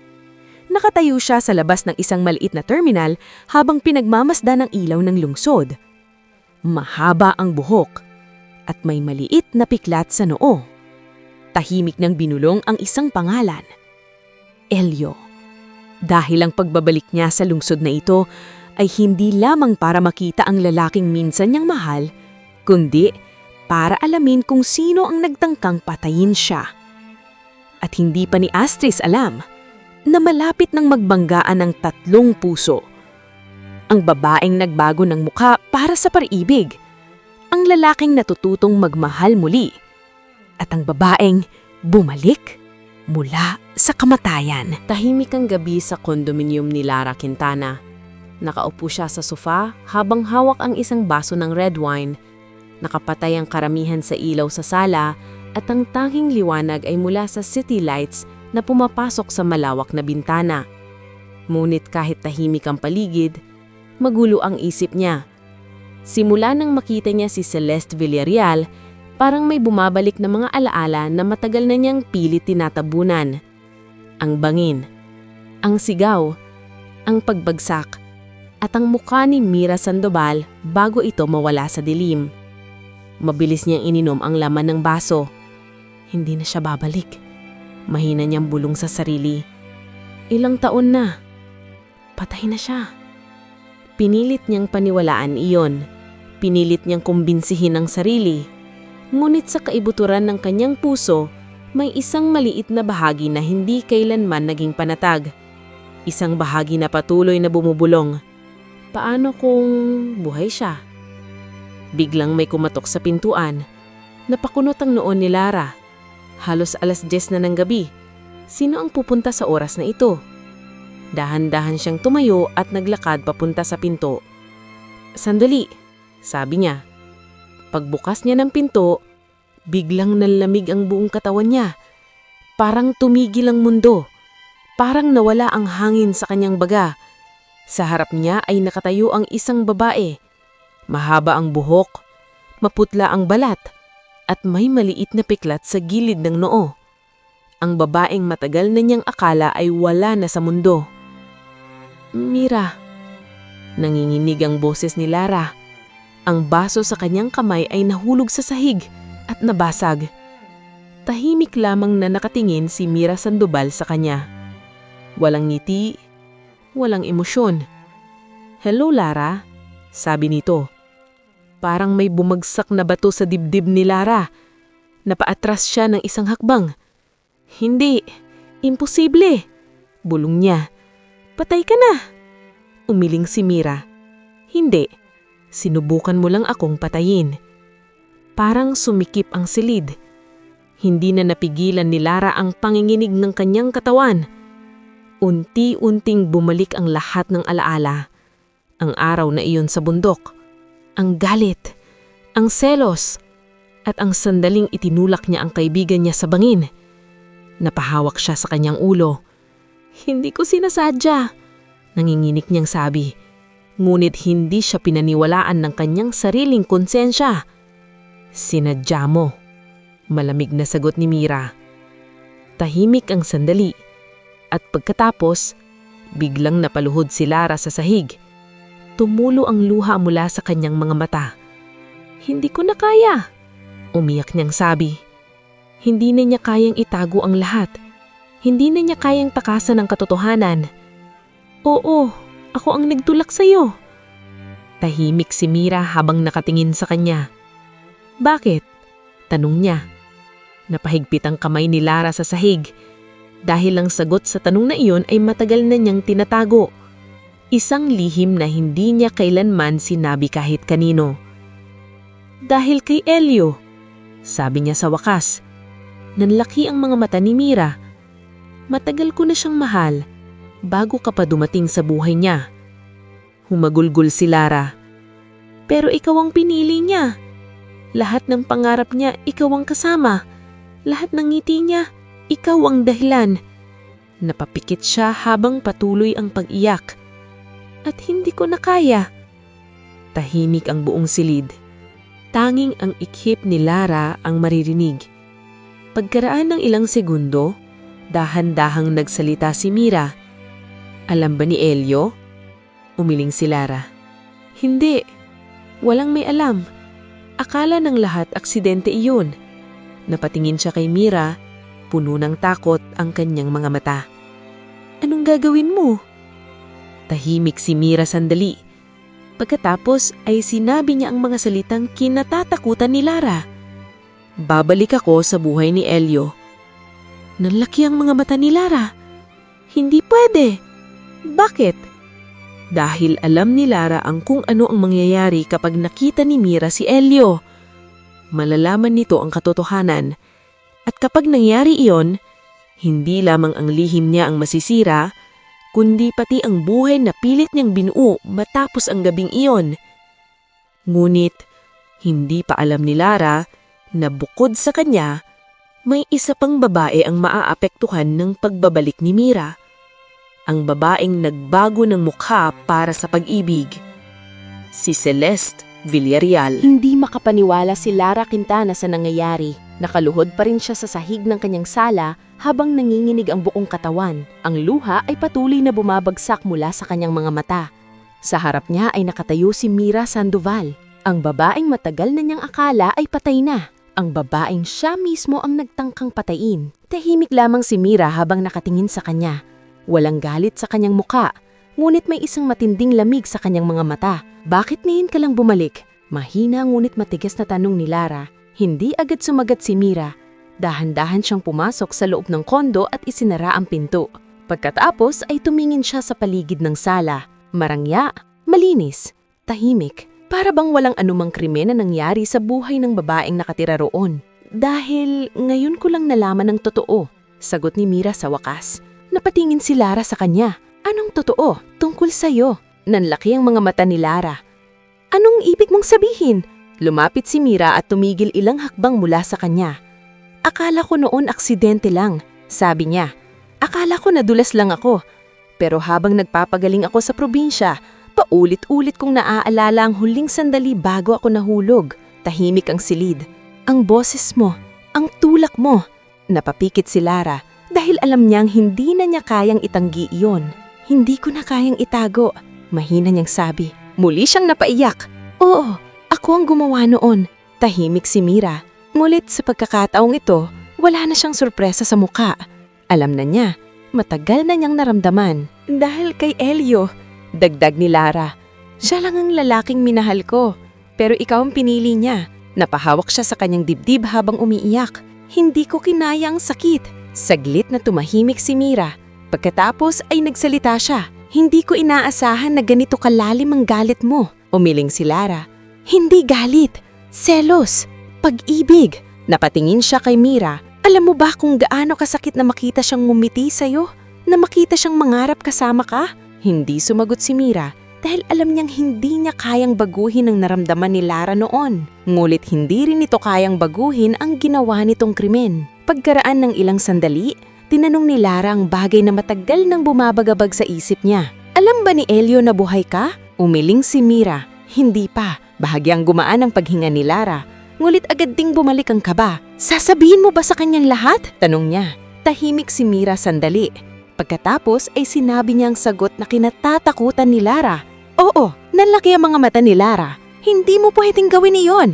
Nakatayo siya sa labas ng isang maliit na terminal habang pinagmamasdan ng ilaw ng lungsod. Mahaba ang buhok at may maliit na piklat sa noo. Tahimik nang binulong ang isang pangalan. Elio. Dahil ang pagbabalik niya sa lungsod na ito ay hindi lamang para makita ang lalaking minsan niyang mahal, kundi para alamin kung sino ang nagtangkang patayin siya. At hindi pa ni Astris alam na malapit nang magbanggaan ng 3 puso. Ang babaeng nagbago ng mukha para sa pag-ibig, ang lalaking natututong magmahal muli, at ang babaeng bumalik mula sa kamatayan. Tahimik ang gabi sa kondominium ni Lara Quintana. Nakaupo siya sa sofa habang hawak ang isang baso ng red wine. Nakapatay ang karamihan sa ilaw sa sala at ang tanging liwanag ay mula sa city lights na pumapasok sa malawak na bintana. Ngunit kahit tahimik ang paligid, magulo ang isip niya. Simula nang makita niya si Celeste Villarreal, parang may bumabalik na mga alaala na matagal na niyang pilit tinatabunan. Ang bangin, ang sigaw, ang pagbagsak, at ang mukha ni Mira Sandoval bago ito mawala sa dilim. Mabilis niyang ininom ang laman ng baso. Hindi na siya babalik. Mahina niyang bulong sa sarili. Ilang taon na. Patay na siya. Pinilit niyang paniwalaan iyon. Pinilit niyang kumbinsihin ang sarili. Ngunit sa kaibuturan ng kanyang puso, may isang maliit na bahagi na hindi kailanman naging panatag. Isang bahagi na patuloy na bumubulong. Paano kung buhay siya? Biglang may kumatok sa pintuan. Napakunot ang noon ni Lara. Halos 10:00 na ng gabi. Sino ang pupunta sa oras na ito? Dahan-dahan siyang tumayo at naglakad papunta sa pinto. Sandali, sabi niya. Pagbukas niya ng pinto, biglang nanlamig ang buong katawan niya. Parang tumigil ang mundo. Parang nawala ang hangin sa kanyang baga. Sa harap niya ay nakatayo ang isang babae. Mahaba ang buhok, maputla ang balat, at may maliit na piklat sa gilid ng noo. Ang babaeng matagal na niyang akala ay wala na sa mundo. Mira. Nanginginig ang boses ni Lara. Ang baso sa kanyang kamay ay nahulog sa sahig at nabasag. Tahimik lamang na nakatingin si Mira Sandoval sa kanya. Walang ngiti, walang emosyon. Hello Lara, sabi nito. Parang may bumagsak na bato sa dibdib ni Lara. Napaatras siya ng isang hakbang. Hindi, imposible, bulong niya. Patay ka na. Umiling si Mira. Hindi, sinubukan mo lang akong patayin. Parang sumikip ang silid. Hindi na napigilan ni Lara ang panginginig ng kanyang katawan. Unti-unting bumalik ang lahat ng alaala. Ang araw na iyon sa bundok, ang galit, ang selos, at ang sandaling itinulak niya ang kaibigan niya sa bangin. Napahawak siya sa kanyang ulo. "Hindi ko sinasadya," nanginginig niyang sabi. Ngunit hindi siya pinaniwalaan ng kanyang sariling konsensya. "Sinadya mo," malamig na sagot ni Mira. Tahimik ang sandali, at pagkatapos, biglang napaluhod si Lara sa sahig. Tumulo ang luha mula sa kanyang mga mata. "Hindi ko na kaya," umiyak niyang sabi. Hindi na niya kayang itago ang lahat. Hindi na niya kayang takasan ang katotohanan. "Oo, ako ang nagtulak sa'yo." Tahimik si Mira habang nakatingin sa kanya. "Bakit?" tanong niya. Napahigpit ang kamay ni Lara sa sahig. Dahil ang sagot sa tanong na iyon ay matagal na niyang tinatago. Isang lihim na hindi niya kailanman sinabi kahit kanino. "Dahil kay Elio," sabi niya sa wakas. Nanlaki ang mga mata ni Mira. "Matagal ko na siyang mahal, bago ka pa dumating sa buhay niya." Humagulgol si Lara. "Pero ikaw ang pinili niya. Lahat ng pangarap niya, ikaw ang kasama. Lahat ng ngiti niya, ikaw ang dahilan." Napapikit siya habang patuloy ang pag-iyak. "At hindi ko na kaya." Tahimik ang buong silid. Tanging ang ikhip ni Lara ang maririnig. Pagkaraan ng ilang segundo, dahan-dahang nagsalita si Mira. "Alam ba ni Elio?" Umiling si Lara. "Hindi. Walang may alam. Akala ng lahat aksidente iyon." Napatingin siya kay Mira, puno ng takot ang kanyang mga mata. "Anong gagawin mo?" Tahimik si Mira sandali. Pagkatapos ay sinabi niya ang mga salitang kinatatakutan ni Lara. "Babalik ako sa buhay ni Elio." Nanlaki ang mga mata ni Lara. "Hindi pwede." "Bakit?" Dahil alam ni Lara ang kung ano ang mangyayari kapag nakita ni Mira si Elio. Malalaman nito ang katotohanan. At kapag nangyari iyon, hindi lamang ang lihim niya ang masisira, kundi pati ang buhay na pilit niyang binuo matapos ang gabing iyon. Ngunit, hindi pa alam ni Lara na bukod sa kanya, may isa pang babae ang maaapektuhan ng pagbabalik ni Mira. Ang babaeng nagbago ng mukha para sa pag-ibig. Si Celeste Villarreal. Hindi makapaniwala si Lara Quintana sa nangyayari. Nakaluhod pa rin siya sa sahig ng kanyang sala habang nanginginig ang buong katawan. Ang luha ay patuloy na bumabagsak mula sa kanyang mga mata. Sa harap niya ay nakatayo si Mira Sandoval. Ang babaeng matagal na niyang akala ay patay na. Ang babaeng siya mismo ang nagtangkang patayin. Tahimik lamang si Mira habang nakatingin sa kanya. Walang galit sa kanyang muka, ngunit may isang matinding lamig sa kanyang mga mata. "Bakit ngayon ka lang bumalik?" Mahina ngunit matigas na tanong ni Lara. Hindi agad sumagat si Mira. Dahan-dahan siyang pumasok sa loob ng kondo at isinara ang pinto. Pagkatapos ay tumingin siya sa paligid ng sala. Marangya, malinis, tahimik. Para bang walang anumang krimen na nangyari sa buhay ng babaeng nakatira roon. "Dahil ngayon ko lang nalaman ng totoo," sagot ni Mira sa wakas. Napatingin si Lara sa kanya. "Anong totoo? Tungkol sa'yo?" Nanlaki ang mga mata ni Lara. "Anong ibig mong sabihin?" Lumapit si Mira at tumigil ilang hakbang mula sa kanya. "Akala ko noon aksidente lang," sabi niya. "Akala ko nadulas lang ako. Pero habang nagpapagaling ako sa probinsya, paulit-ulit kong naaalala ang huling sandali bago ako nahulog." Tahimik ang silid. "Ang boses mo, ang tulak mo." Napapikit si Lara dahil alam niyang hindi na niya kayang itanggi iyon. "Hindi ko na kayang itago," mahina niyang sabi. Muli siyang napaiyak. "Oo, ako ang gumawa noon." Tahimik si Mira. Ngunit sa pagkakataong ito, wala na siyang sorpresa sa muka. Alam na niya, matagal na niyang naramdaman. "Dahil kay Elio," dagdag ni Lara. "Siya lang ang lalaking minahal ko, pero ikaw ang pinili niya." Napahawak siya sa kanyang dibdib habang umiiyak. "Hindi ko kinaya ang sakit." Saglit na tumahimik si Mira. Pagkatapos ay nagsalita siya. "Hindi ko inaasahan na ganito kalalim ang galit mo." Umiling si Lara. "Hindi galit, selos." Pag-ibig! Napatingin siya kay Mira. Alam mo ba kung gaano kasakit na makita siyang ngumiti sa'yo? Na makita siyang mangarap kasama ka? Hindi sumagot si Mira dahil alam niyang hindi niya kayang baguhin ang naramdaman ni Lara noon. Ngulit hindi rin ito kayang baguhin ang ginawa nitong krimen. Pagkaraan ng ilang sandali, tinanong ni Lara ang bagay na matagal nang bumabagabag sa isip niya. Alam ba ni Elio na buhay ka? Umiling si Mira. Hindi pa. Bahagyang gumaan ang paghinga ni Lara. Ngulit agad ding bumalik ang kaba. Sasabihin mo ba sa kanyang lahat? Tanong niya. Tahimik si Mira sandali. Pagkatapos ay sinabi niya ang sagot na kinatatakutan ni Lara. Oo, nanlaki ang mga mata ni Lara. Hindi mo pwedeng gawin iyon.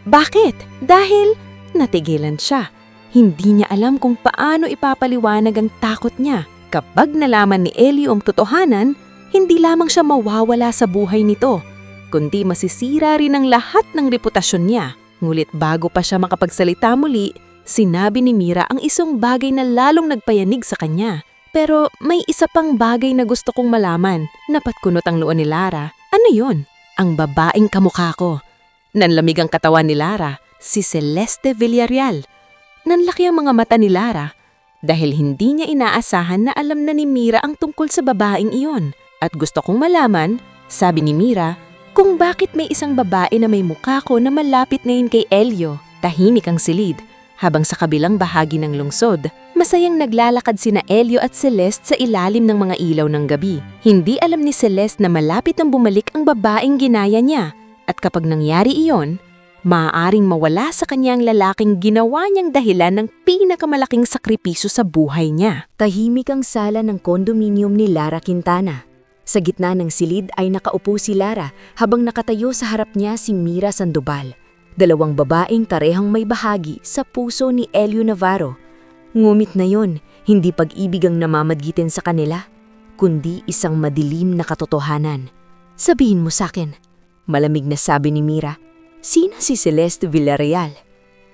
Bakit? Dahil natigilan siya. Hindi niya alam kung paano ipapaliwanag ang takot niya. Kapag nalaman ni Elio ang totohanan, hindi lamang siya mawawala sa buhay nito, kundi masisira rin ang lahat ng reputasyon niya. Ngulit bago pa siya makapagsalita muli, sinabi ni Mira ang isang bagay na lalong nagpayanig sa kanya. Pero may isa pang bagay na gusto kong malaman. Napatkunot ang noo ni Lara. Ano yon? Ang babaeng kamukha ko. Nanlamig ang katawan ni Lara, si Celeste Villarreal. Nanlaki ang mga mata ni Lara dahil hindi niya inaasahan na alam na ni Mira ang tungkol sa babaeng iyon. At gusto kong malaman, sabi ni Mira, kung bakit may isang babae na may mukha ko na malapit ngayon kay Elio. Tahimik ang silid, habang sa kabilang bahagi ng lungsod, masayang naglalakad sina Elio at Celeste sa ilalim ng mga ilaw ng gabi. Hindi alam ni Celeste na malapit nang bumalik ang babaeng ginaya niya. At kapag nangyari iyon, maaaring mawala sa kanya ang lalaking ginawa niyang dahilan ng pinakamalaking sakripisyo sa buhay niya. Tahimik ang sala ng kondominium ni Lara Quintana. Sa gitna ng silid ay nakaupo si Lara habang nakatayo sa harap niya si Mira Sandoval. Dalawang babaeng tarehang may bahagi sa puso ni Elio Navarro. Ngumit na yon, hindi pag-ibig ang namamadgitin sa kanila, kundi isang madilim na katotohanan. Sabihin mo sakin, malamig na sabi ni Mira. Sino si Celeste Villarreal?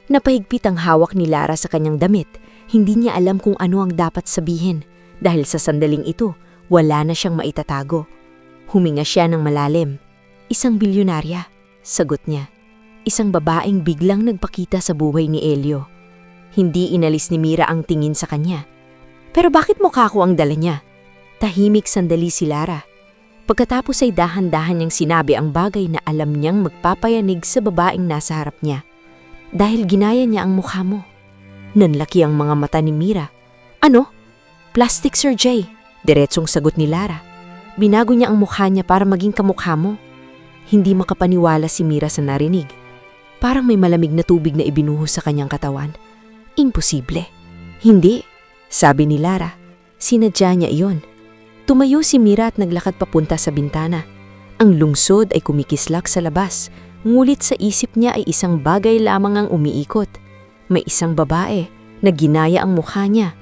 Napahigpit ang hawak ni Lara sa kanyang damit. Hindi niya alam kung ano ang dapat sabihin dahil sa sandaling ito, wala na siyang maitatago. Huminga siya ng malalim. Isang bilyonarya, sagot niya. Isang babaeng biglang nagpakita sa buhay ni Elio. Hindi inalis ni Mira ang tingin sa kanya. Pero bakit mukha ko ang dala niya? Tahimik sandali si Lara. Pagkatapos ay dahan-dahan niyang sinabi ang bagay na alam niyang magpapayanig sa babaeng nasa harap niya. Dahil ginaya niya ang mukha mo. Nanlaki ang mga mata ni Mira. Ano? Plastic surgery. Diretsong sagot ni Lara. Binago niya ang mukha niya para maging kamukha mo. Hindi makapaniwala si Mira sa narinig. Parang may malamig na tubig na ibinuhos sa kanyang katawan. Imposible. Hindi, sabi ni Lara. Sinadya niya iyon. Tumayo si Mira at naglakad papunta sa bintana. Ang lungsod ay kumikislak sa labas, ngulit sa isip niya ay isang bagay lamang ang umiikot. May isang babae na ginaya ang mukha niya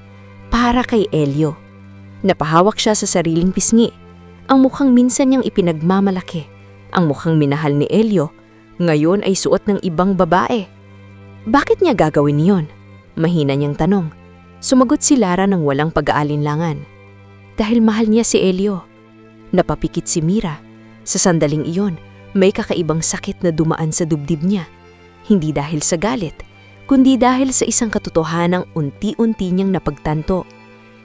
para kay Elio. Napahawak siya sa sariling pisngi. Ang mukhang minsan niyang ipinagmamalaki. Ang mukhang minahal ni Elio, ngayon ay suot ng ibang babae. Bakit niya gagawin niyon? Mahina niyang tanong. Sumagot si Lara ng walang pag-aalinlangan. Dahil mahal niya si Elio. Napapikit si Mira. Sa sandaling iyon, may kakaibang sakit na dumaan sa dibdib niya. Hindi dahil sa galit, kundi dahil sa isang katotohanang unti-unti niyang napagtanto.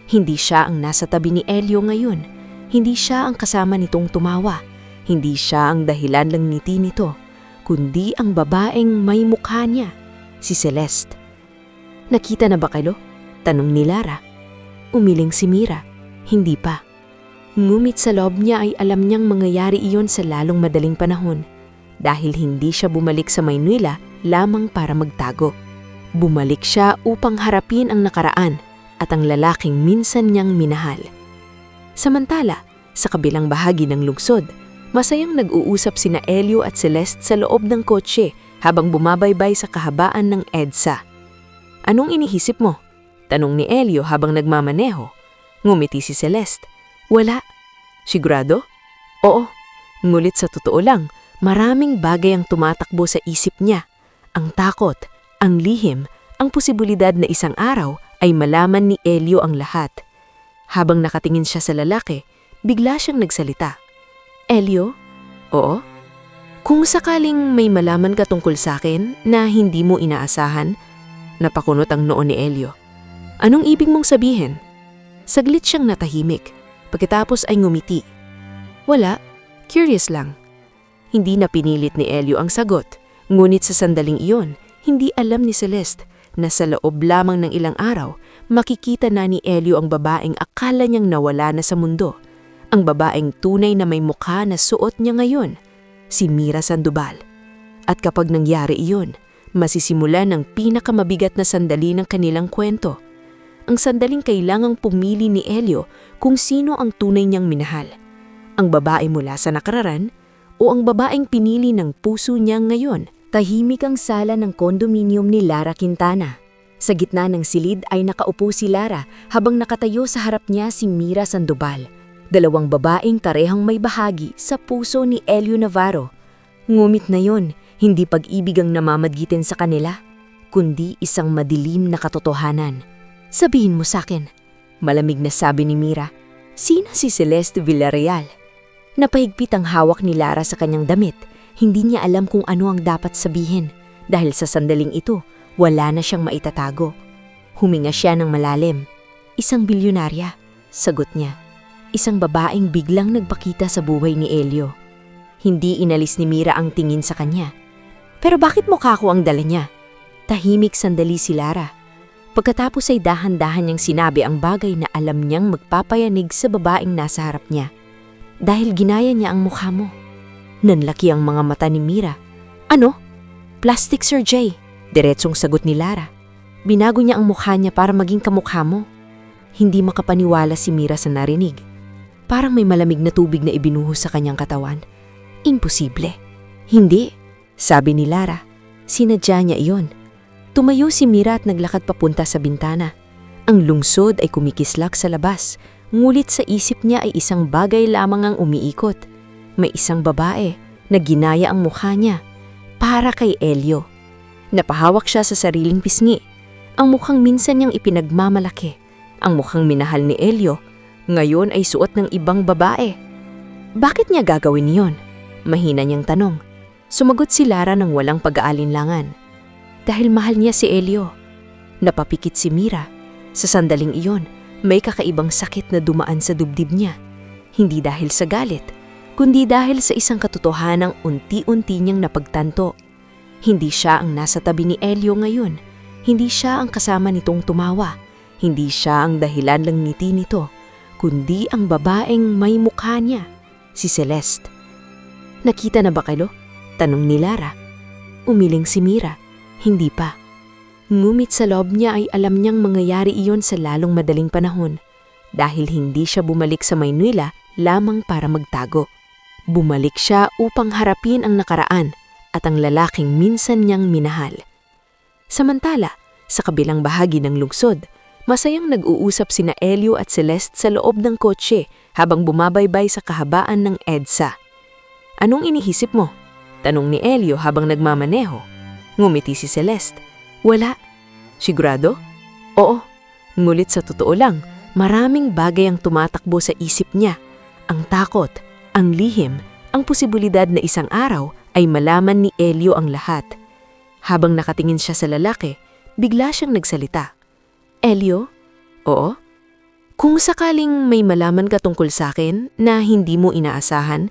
Hindi siya ang nasa tabi ni Elio ngayon. Hindi siya ang kasama nitong tumawa. Hindi siya ang dahilan ng ngiti nito, kundi ang babaeng may mukha niya, si Celeste. Nakita na ba kayo? Tanong ni Lara. Umiling si Mira. Hindi pa. Ngumit sa loob niya ay alam niyang mangyayari iyon sa lalong madaling panahon dahil hindi siya bumalik sa Maynila lamang para magtago. Bumalik siya upang harapin ang nakaraan at ang lalaking minsan niyang minahal. Samantala, sa kabilang bahagi ng lungsod, masayang nag-uusap sina Elio at Celeste sa loob ng kotse habang bumabaybay sa kahabaan ng EDSA. Anong inihisip mo? Tanong ni Elio habang nagmamaneho. Ngumiti si Celeste. Wala. Sigurado? Oo. Ngulit sa totoo lang, maraming bagay ang tumatakbo sa isip niya. Ang takot, ang lihim, ang posibilidad na isang araw ay malaman ni Elio ang lahat. Habang nakatingin siya sa lalaki, bigla siyang nagsalita. Elio? Oo? Kung sakaling may malaman ka tungkol sa akin na hindi mo inaasahan, napakunot ang noo ni Elio. Anong ibig mong sabihin? Saglit siyang natahimik. Pagkatapos ay ngumiti. Wala, curious lang. Hindi na pinilit ni Elio ang sagot, ngunit sa sandaling iyon, hindi alam ni Celeste na sa loob lamang ng ilang araw, makikita na ni Elio ang babaeng akala niyang nawala na sa mundo. Ang babaeng tunay na may mukha na suot niya ngayon, si Mira Sandoval. At kapag nangyari iyon, masisimulan ang pinakamabigat na sandali ng kanilang kwento. Ang sandaling kailangang pumili ni Elio kung sino ang tunay niyang minahal. Ang babae mula sa nakaraan o ang babaeng pinili ng puso niya ngayon. Tahimik ang sala ng kondominium ni Lara Quintana. Sa gitna ng silid ay nakaupo si Lara habang nakatayo sa harap niya si Mira Sandoval. Dalawang babaeng karehang may bahagi sa puso ni Elio Navarro. Ngumit na yon, hindi pag-ibig ang namamadgitin sa kanila, kundi isang madilim na katotohanan. Sabihin mo sakin, malamig na sabi ni Mira. Sino si Celeste Villarreal? Napahigpit ang hawak ni Lara sa kanyang damit. Hindi niya alam kung ano ang dapat sabihin. Dahil sa sandaling ito, wala na siyang maitatago. Huminga siya ng malalim. Isang bilyonarya, sagot niya. Isang babaeng biglang nagpakita sa buhay ni Elio. Hindi inalis ni Mira ang tingin sa kanya. Pero bakit mukha ko ang dala niya? Tahimik sandali si Lara. Pagkatapos ay dahan-dahan niyang sinabi ang bagay na alam niyang magpapayanig sa babaeng nasa harap niya. Dahil ginaya niya ang mukha mo. Nanlaki ang mga mata ni Mira. Ano? Plastic surgery, diretsong sagot ni Lara. Binago niya ang mukha niya para maging kamukha mo. Hindi makapaniwala si Mira sa narinig. Parang may malamig na tubig na ibinuhos sa kanyang katawan. Imposible. Hindi, sabi ni Lara. Sinadya niya iyon. Tumayo si Mira at naglakad papunta sa bintana. Ang lungsod ay kumikislak sa labas, ngulit sa isip niya ay isang bagay lamang ang umiikot. May isang babae na ginaya ang mukha niya para kay Elio. Napahawak siya sa sariling pisngi. Ang mukhang minsan niyang ipinagmamalaki. Ang mukhang minahal ni Elio, ngayon ay suot ng ibang babae. Bakit niya gagawin yon? Mahina niyang tanong. Sumagot si Lara ng walang pag-aalinlangan. Dahil mahal niya si Elio. Napapikit si Mira. Sa sandaling iyon, may kakaibang sakit na dumaan sa dibdib niya. Hindi dahil sa galit, kundi dahil sa isang katotohanang unti-unti niyang napagtanto. Hindi siya ang nasa tabi ni Elio ngayon. Hindi siya ang kasama nitong tumawa. Hindi siya ang dahilan ng ngiti nito, kundi ang babaeng may mukha niya, si Celeste. Nakita na ba kayo? Tanong ni Lara. Umiling si Mira. Hindi pa. Ngumit sa loob niya ay alam niyang mangyayari iyon sa lalong madaling panahon dahil hindi siya bumalik sa Maynila lamang para magtago. Bumalik siya upang harapin ang nakaraan at ang lalaking minsan niyang minahal. Samantala, sa kabilang bahagi ng lungsod, masayang nag-uusap sina Elio at Celeste sa loob ng kotse habang bumabaybay sa kahabaan ng EDSA. Anong inihisip mo? Tanong ni Elio habang nagmamaneho. Ngumiti si Celeste. Wala. Sigurado? Oo. Ngulit sa totoo lang, maraming bagay ang tumatakbo sa isip niya. Ang takot, ang lihim, ang posibilidad na isang araw ay malaman ni Elio ang lahat. Habang nakatingin siya sa lalaki, bigla siyang nagsalita. Elio? Oo? Kung sakaling may malaman ka tungkol sa akin na hindi mo inaasahan,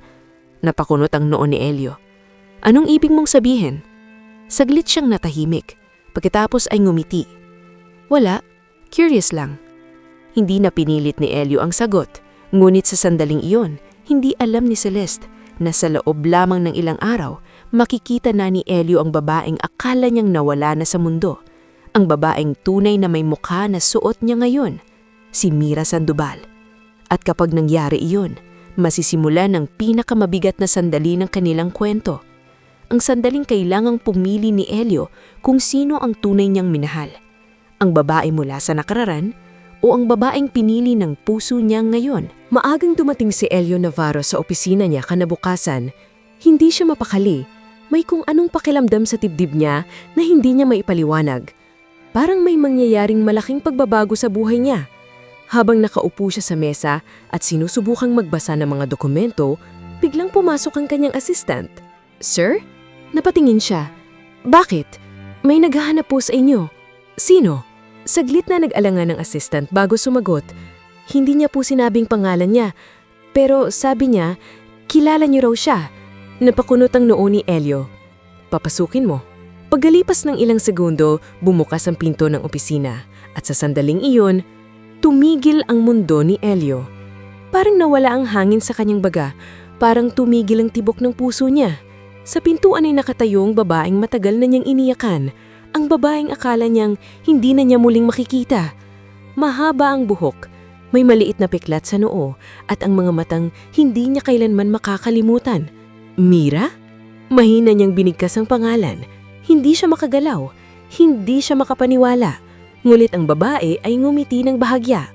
napakunot ang noo ni Elio. Anong ibig mong sabihin? Saglit siyang natahimik. Pagkatapos ay ngumiti. Wala, curious lang. Hindi na pinilit ni Elio ang sagot, ngunit sa sandaling iyon, hindi alam ni Celeste na sa loob lamang ng ilang araw, makikita na ni Elio ang babaeng akala niyang nawala na sa mundo. Ang babaeng tunay na may mukha na suot niya ngayon, si Mira Sandoval. At kapag nangyari iyon, masisimulan ang pinakamabigat na sandali ng kanilang kwento. Ang sandaling kailangang pumili ni Elio kung sino ang tunay niyang minahal. Ang babae mula sa nakaraan o ang babaeng pinili ng puso niya ngayon. Maagang dumating si Elio Navarro sa opisina niya kanabukasan. Hindi siya mapakali. May kung anong pakilamdam sa dibdib niya na hindi niya maipaliwanag. Parang may mangyayaring malaking pagbabago sa buhay niya. Habang nakaupo siya sa mesa at sinusubukang magbasa ng mga dokumento, biglang pumasok ang kanyang assistant. Sir? Napatingin siya. Bakit? May naghahanap po sa inyo. Sino? Saglit na nag-alangan ng assistant bago sumagot. Hindi niya po sinabing pangalan niya, pero sabi niya, kilala niyo raw siya. Napakunot ang noo ni Elio. Papasukin mo. Pagkalipas ng ilang segundo, bumukas ang pinto ng opisina at sa sandaling iyon, tumigil ang mundo ni Elio. Parang nawala ang hangin sa kanyang baga, parang tumigil ang tibok ng puso niya. Sa pintuan ay nakatayong babaeng matagal na niyang iniyakan, ang babaeng akala niyang hindi na niya muling makikita. Mahaba ang buhok, may maliit na piklat sa noo at ang mga matang hindi niya kailanman makakalimutan. Mira? Mahina niyang binigkas ang pangalan. Hindi siya makagalaw, hindi siya makapaniwala. Ngulit ang babae ay ngumiti ng bahagya.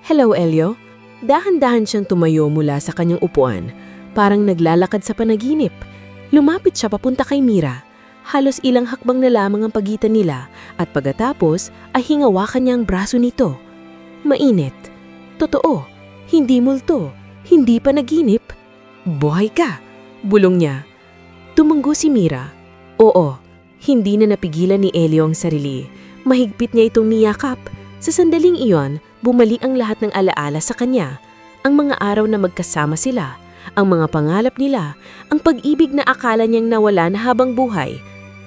Hello, Elio. Dahan-dahan siyang tumayo mula sa kanyang upuan, parang naglalakad sa panaginip. Lumapit siya papunta kay Mira. Halos ilang hakbang na lamang ang pagitan nila at pagkatapos ay hingawakan niya ang braso nito. Mainit. Totoo. Hindi multo. Hindi panaginip. Buhay ka. Bulong niya. Tumanggo si Mira. Oo. Hindi na napigilan ni Elio ang sarili. Mahigpit niya itong niyakap. Sa sandaling iyon, bumalik ang lahat ng alaala sa kanya. Ang mga araw na magkasama sila. Ang mga pangalap nila, ang pag-ibig na akala niyang nawala na habang buhay.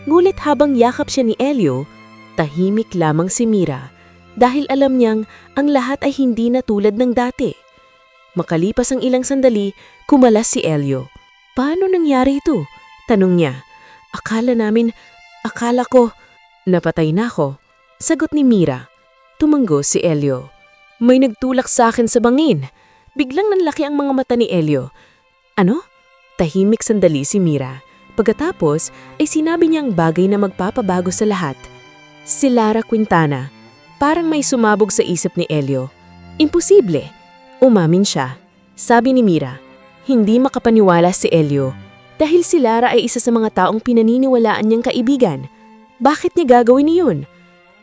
Ngulit habang yakap siya ni Elio, tahimik lamang si Mira dahil alam niyang ang lahat ay hindi na tulad ng dati. Makalipas ang ilang sandali, kumalas si Elio. Paano nangyari ito? Tanong niya. Akala ko, napatay na ako. Sagot ni Mira. Tumanggo si Elio. May nagtulak sa akin sa bangin. Biglang nanlaki ang mga mata ni Elio. Ano? Tahimik sandali si Mira. Pagkatapos ay sinabi niyang bagay na magpapabago sa lahat. Si Lara Quintana. Parang may sumabog sa isip ni Elio. Imposible. Umamin siya. Sabi ni Mira. Hindi makapaniwala si Elio. Dahil si Lara ay isa sa mga taong pinaniniwalaan niyang kaibigan. Bakit niya gagawin iyon?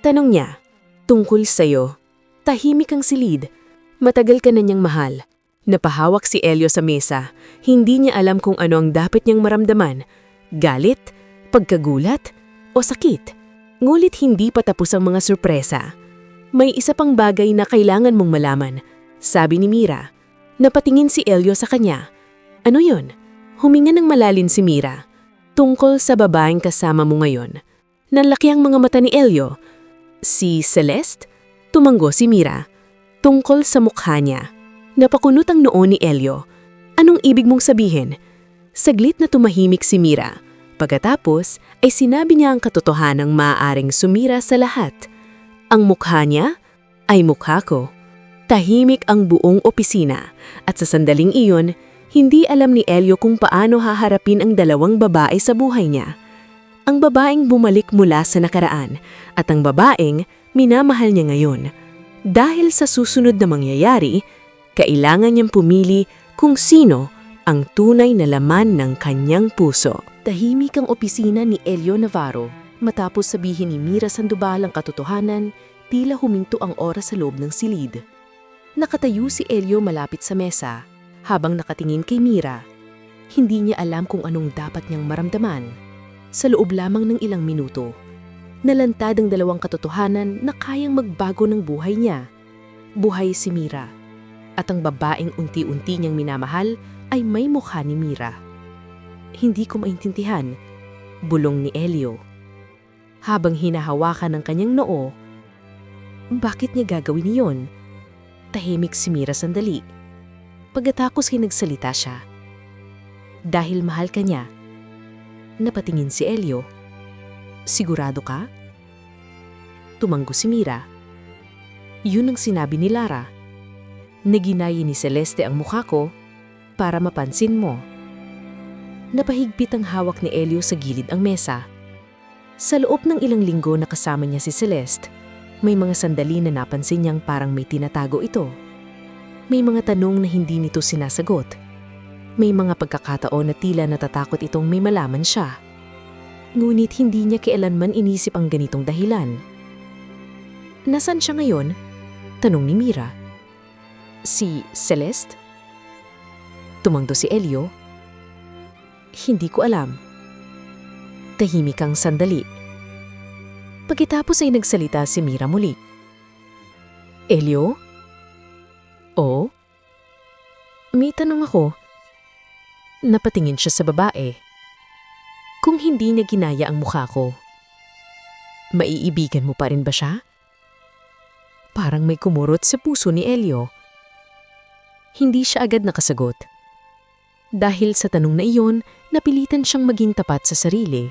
Tanong niya. Tungkol sa'yo. Tahimik ang silid. Matagal ka na niyang mahal. Napahawak si Elio sa mesa. Hindi niya alam kung ano ang dapat niyang maramdaman. Galit, pagkagulat, o sakit. Ngulit hindi pa tapos ang mga sorpresa. May isa pang bagay na kailangan mong malaman. Sabi ni Mira. Napatingin si Elio sa kanya. Ano yun? Huminga ng malalim si Mira. Tungkol sa babaeng kasama mo ngayon. Nanlaki ang mga mata ni Elio. Si Celeste? Tumanggo si Mira. Tungkol sa mukha niya. Napakunot ang noo ni Elio. Anong ibig mong sabihin? Saglit na tumahimik si Mira. Pagkatapos ay sinabi niya ang katotohanang maaaring sumira sa lahat. Ang mukha niya ay mukha ko. Tahimik ang buong opisina at sa sandaling iyon, hindi alam ni Elio kung paano haharapin ang dalawang babae sa buhay niya. Ang babaeng bumalik mula sa nakaraan at ang babaeng minamahal niya ngayon. Dahil sa susunod na mangyayari, kailangan niyang pumili kung sino ang tunay na laman ng kanyang puso. Tahimik ang opisina ni Elio Navarro. Matapos sabihin ni Mira Sandoval ang katotohanan, tila huminto ang oras sa loob ng silid. Nakatayo si Elio malapit sa mesa, habang nakatingin kay Mira. Hindi niya alam kung anong dapat niyang maramdaman. Sa loob lamang ng ilang minuto, nalantad ang dalawang katotohanan na kayang magbago ng buhay niya. Buhay si Mira. At ang babaeng unti-unti niyang minamahal ay may mukha ni Mira. Hindi ko maintindihan, bulong ni Elio. Habang hinahawakan ng kanyang noo, bakit niya gagawin iyon? Tahimik si Mira sandali. Pagkatapos ay nagsalita siya. Dahil mahal ka niya. Napatingin si Elio. Sigurado ka? Tumanggo si Mira. Yun ang sinabi ni Lara. Naginayi ni Celeste ang mukha ko para mapansin mo. Napahigpit ang hawak ni Elio sa gilid ang mesa. Sa loob ng ilang linggo na kasama niya si Celeste, may mga sandali na napansin niyang parang may tinatago ito. May mga tanong na hindi nito sinasagot. May mga pagkakataon na tila natatakot itong may malaman siya. Ngunit hindi niya kailanman inisip ang ganitong dahilan. Nasaan siya ngayon? Tanong ni Mira. Si Celeste? Tumanggo si Elio. Hindi ko alam. Tahimik ang sandali. Pagkatapos ay nagsalita si Mira muli. Elio? Oo? May tanong ako. Napatingin siya sa babae. Kung hindi niya ginaya ang mukha ko, maiibigan mo pa rin ba siya? Parang may kumurot sa puso ni Elio. Hindi siya agad nakasagot. Dahil sa tanong na iyon, napilitan siyang maging tapat sa sarili.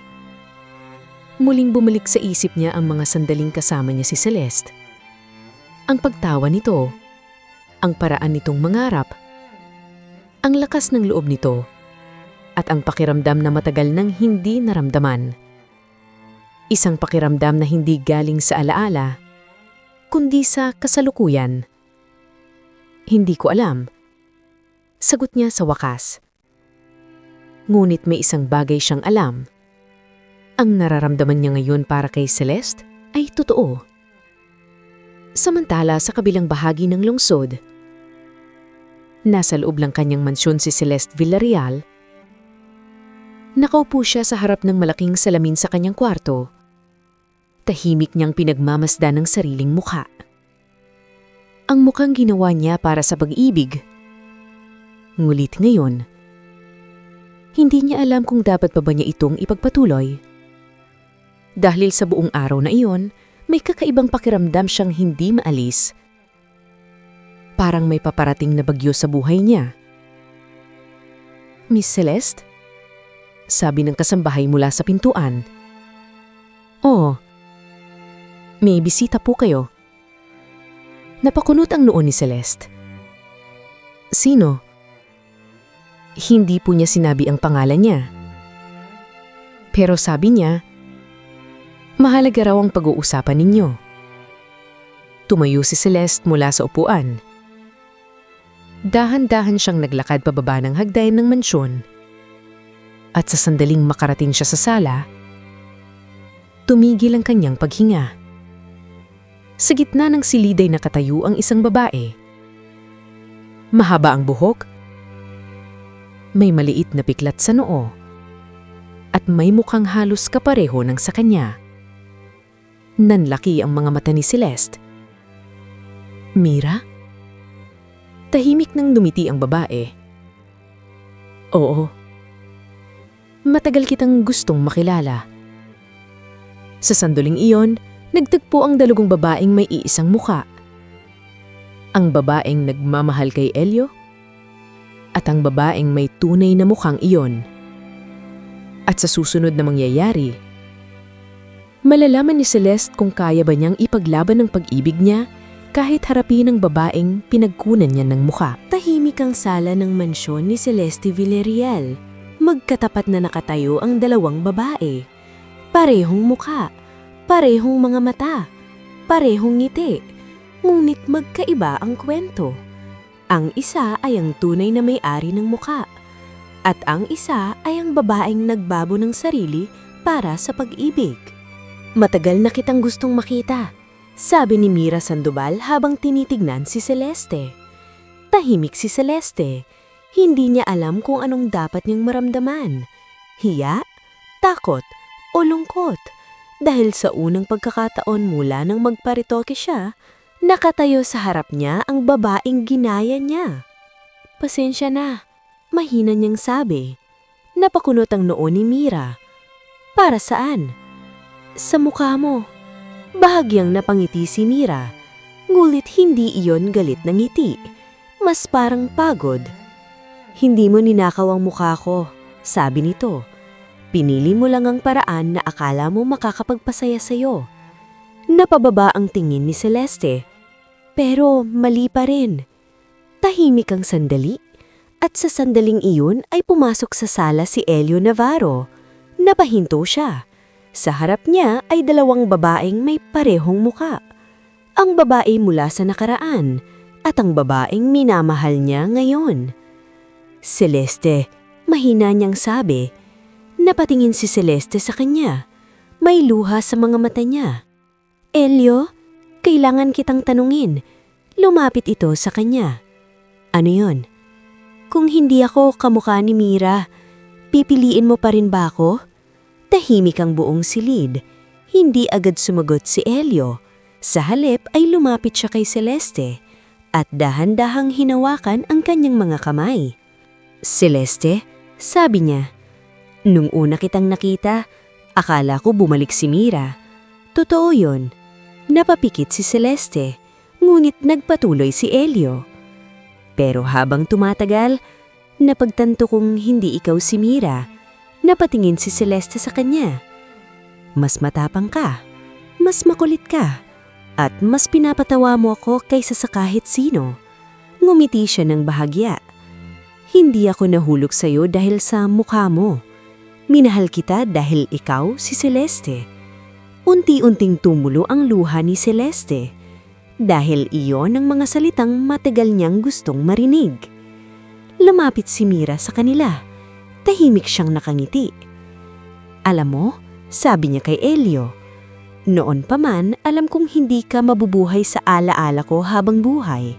Muling bumalik sa isip niya ang mga sandaling kasama niya si Celeste. Ang pagtawa nito, ang paraan nitong mangarap, ang lakas ng loob nito, at ang pakiramdam na matagal nang hindi naramdaman. Isang pakiramdam na hindi galing sa alaala, kundi sa kasalukuyan. Hindi ko alam. Sagot niya sa wakas. Ngunit may isang bagay siyang alam. Ang nararamdaman niya ngayon para kay Celeste ay totoo. Samantala sa kabilang bahagi ng lungsod, nasa loob ng kanyang mansyon si Celeste Villarreal. Nakaupo siya sa harap ng malaking salamin sa kanyang kwarto. Tahimik niyang pinagmamasdan ng sariling mukha. Ang mukhang ginawa niya para sa pag-ibig. Ngulit ngayon, hindi niya alam kung dapat pa ba niya itong ipagpatuloy. Dahil sa buong araw na iyon, may kakaibang pakiramdam siyang hindi maalis. Parang may paparating na bagyo sa buhay niya. Miss Celeste? Sabi ng kasambahay mula sa pintuan. Oh, may bisita po kayo. Napakunot ang noo ni Celeste. Sino? Hindi po niya sinabi ang pangalan niya. Pero sabi niya, mahalaga raw ang pag-uusapan ninyo. Tumayo si Celeste mula sa upuan. Dahan-dahan siyang naglakad pababa ng hagdanan ng mansyon. At sa sandaling makarating siya sa sala, tumigil ang kanyang paghinga. Sa gitna ng silid ay nakatayo ang isang babae. Mahaba ang buhok, may maliit na piklat sa noo, at may mukhang halos kapareho ng sa kanya. Nanlaki ang mga mata ni Celeste. Mira? Tahimik nang dumiti ang babae. Oo. Matagal kitang gustong makilala. Sa sandaling iyon, nagtagpo ang dalugong babaeng may iisang mukha. Ang babaeng nagmamahal kay Elio at ang babaeng may tunay na mukhang iyon. At sa susunod na mangyayari, malalaman ni Celeste kung kaya ba niyang ipaglaban ang pag-ibig niya kahit harapin ang babaeng pinagkunan niya ng mukha. Tahimik ang sala ng mansyon ni Celeste Villarreal. Magkatapat na nakatayo ang dalawang babae. Parehong mukha, parehong mga mata, parehong ngiti. Ngunit magkaiba ang kwento. Ang isa ay ang tunay na may-ari ng mukha. At ang isa ay ang babaeng nagbabo ng sarili para sa pag-ibig. Matagal na kitang gustong makita, sabi ni Mira Sandoval habang tinitignan si Celeste. Tahimik si Celeste. Hindi niya alam kung anong dapat niyang maramdaman. Hiya, takot, o lungkot. Dahil sa unang pagkakataon mula nang magparitoke siya, nakatayo sa harap niya ang babaeng ginaya niya. Pasensya na, mahina niyang sabi. Napakunot ang noo ni Mira. Para saan? Sa mukha mo. Bahagyang napangiti si Mira. Ngulit hindi iyon galit na ngiti. Mas parang pagod. Hindi mo ninakaw ang mukha ko, sabi nito. Pinili mo lang ang paraan na akala mo makakapagpasaya sa'yo. Napababa ang tingin ni Celeste. Pero mali pa rin. Tahimik ang sandali. At sa sandaling iyon ay pumasok sa sala si Elio Navarro. Napahinto siya. Sa harap niya ay dalawang babaeng may parehong muka. Ang babae mula sa nakaraan at ang babaeng minamahal niya ngayon. Celeste, mahina niyang sabi. Napatingin si Celeste sa kanya. May luha sa mga mata niya. Elio, kailangan kitang tanungin. Lumapit ito sa kanya. Ano yon? Kung hindi ako kamukha ni Mira, pipiliin mo pa rin ba ako? Tahimik ang buong silid. Hindi agad sumagot si Elio. Sa halip ay lumapit siya kay Celeste at dahan-dahang hinawakan ang kanyang mga kamay. Celeste, sabi niya, nung una kitang nakita, akala ko bumalik si Mira. Totoo yun. Napapikit si Celeste, ngunit nagpatuloy si Elio. Pero habang tumatagal, napagtanto kong hindi ikaw si Mira. Napatingin si Celeste sa kanya. Mas matapang ka, mas makulit ka, at mas pinapatawa mo ako kaysa sa kahit sino. Ngumiti siya ng bahagya. Hindi ako nahulog sa'yo dahil sa mukha mo. Minahal kita dahil ikaw si Celeste. Unti-unting tumulo ang luha ni Celeste dahil iyon ang mga salitang matagal niyang gustong marinig. Lumapit si Mira sa kanila. Tahimik siyang nakangiti. Alam mo, sabi niya kay Elio, noon pa man alam kong hindi ka mabubuhay sa alaala ko habang buhay.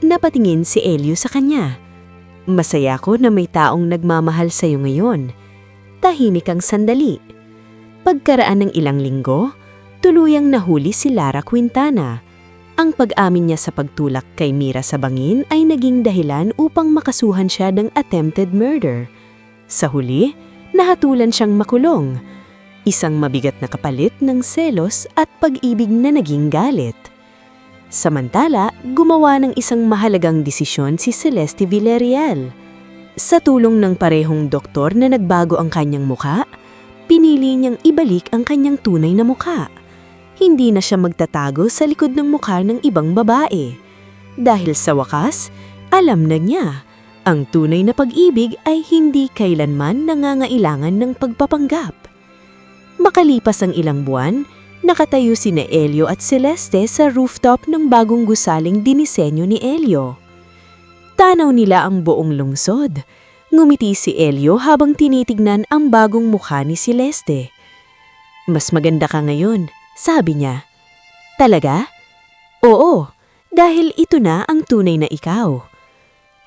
Napatingin si Elio sa kanya. Masaya ko na may taong nagmamahal sa'yo ngayon. Tahimik ang sandali. Pagkaraan ng ilang linggo, tuluyang nahuli si Lara Quintana. Ang pag-amin niya sa pagtulak kay Mira sa bangin ay naging dahilan upang makasuhan siya ng attempted murder. Sa huli, nahatulan siyang makulong. Isang mabigat na kapalit ng selos at pag-ibig na naging galit. Samantala, gumawa ng isang mahalagang desisyon si Celeste Villarreal. Sa tulong ng parehong doktor na nagbago ang kanyang muka, pinili niyang ibalik ang kanyang tunay na muka. Hindi na siya magtatago sa likod ng mukha ng ibang babae. Dahil sa wakas, alam na niya, ang tunay na pag-ibig ay hindi kailanman nangangailangan ng pagpapanggap. Makalipas ang ilang buwan, nakatayo sina Elio at Celeste sa rooftop ng bagong gusaling dinisenyo ni Elio. Tanaw nila ang buong lungsod. Ngumiti si Elio habang tinitignan ang bagong mukha ni Celeste. Mas maganda ka ngayon, sabi niya. Talaga? Oo, dahil ito na ang tunay na ikaw.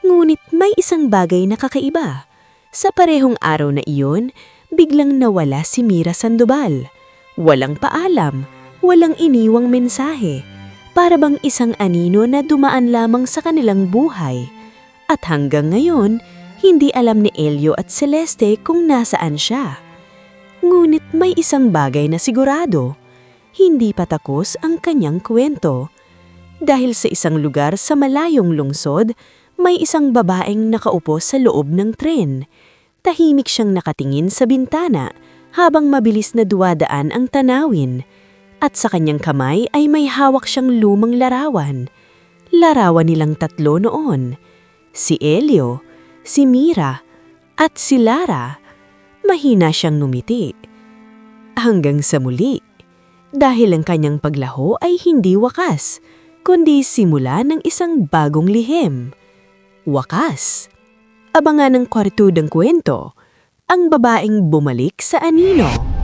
Ngunit may isang bagay na kakaiba. Sa parehong araw na iyon, biglang nawala si Mira Sandoval. Walang paalam, walang iniwang mensahe. Para bang isang anino na dumaan lamang sa kanilang buhay. At hanggang ngayon, hindi alam ni Elio at Celeste kung nasaan siya. Ngunit may isang bagay na sigurado. Hindi patakos ang kanyang kwento. Dahil sa isang lugar sa malayong lungsod, may isang babaeng nakaupo sa loob ng tren. Tahimik siyang nakatingin sa bintana habang mabilis na duwadaan ang tanawin. At sa kanyang kamay ay may hawak siyang lumang larawan. Larawan nilang tatlo noon. Si Elio, si Mira, at si Lara. Mahina siyang ngumiti. Hanggang sa muli. Dahil ang kanyang paglaho ay hindi wakas, kundi simula ng isang bagong lihim. Wakas. Abangan ng kwartudang kwento, ang babaeng bumalik sa anino.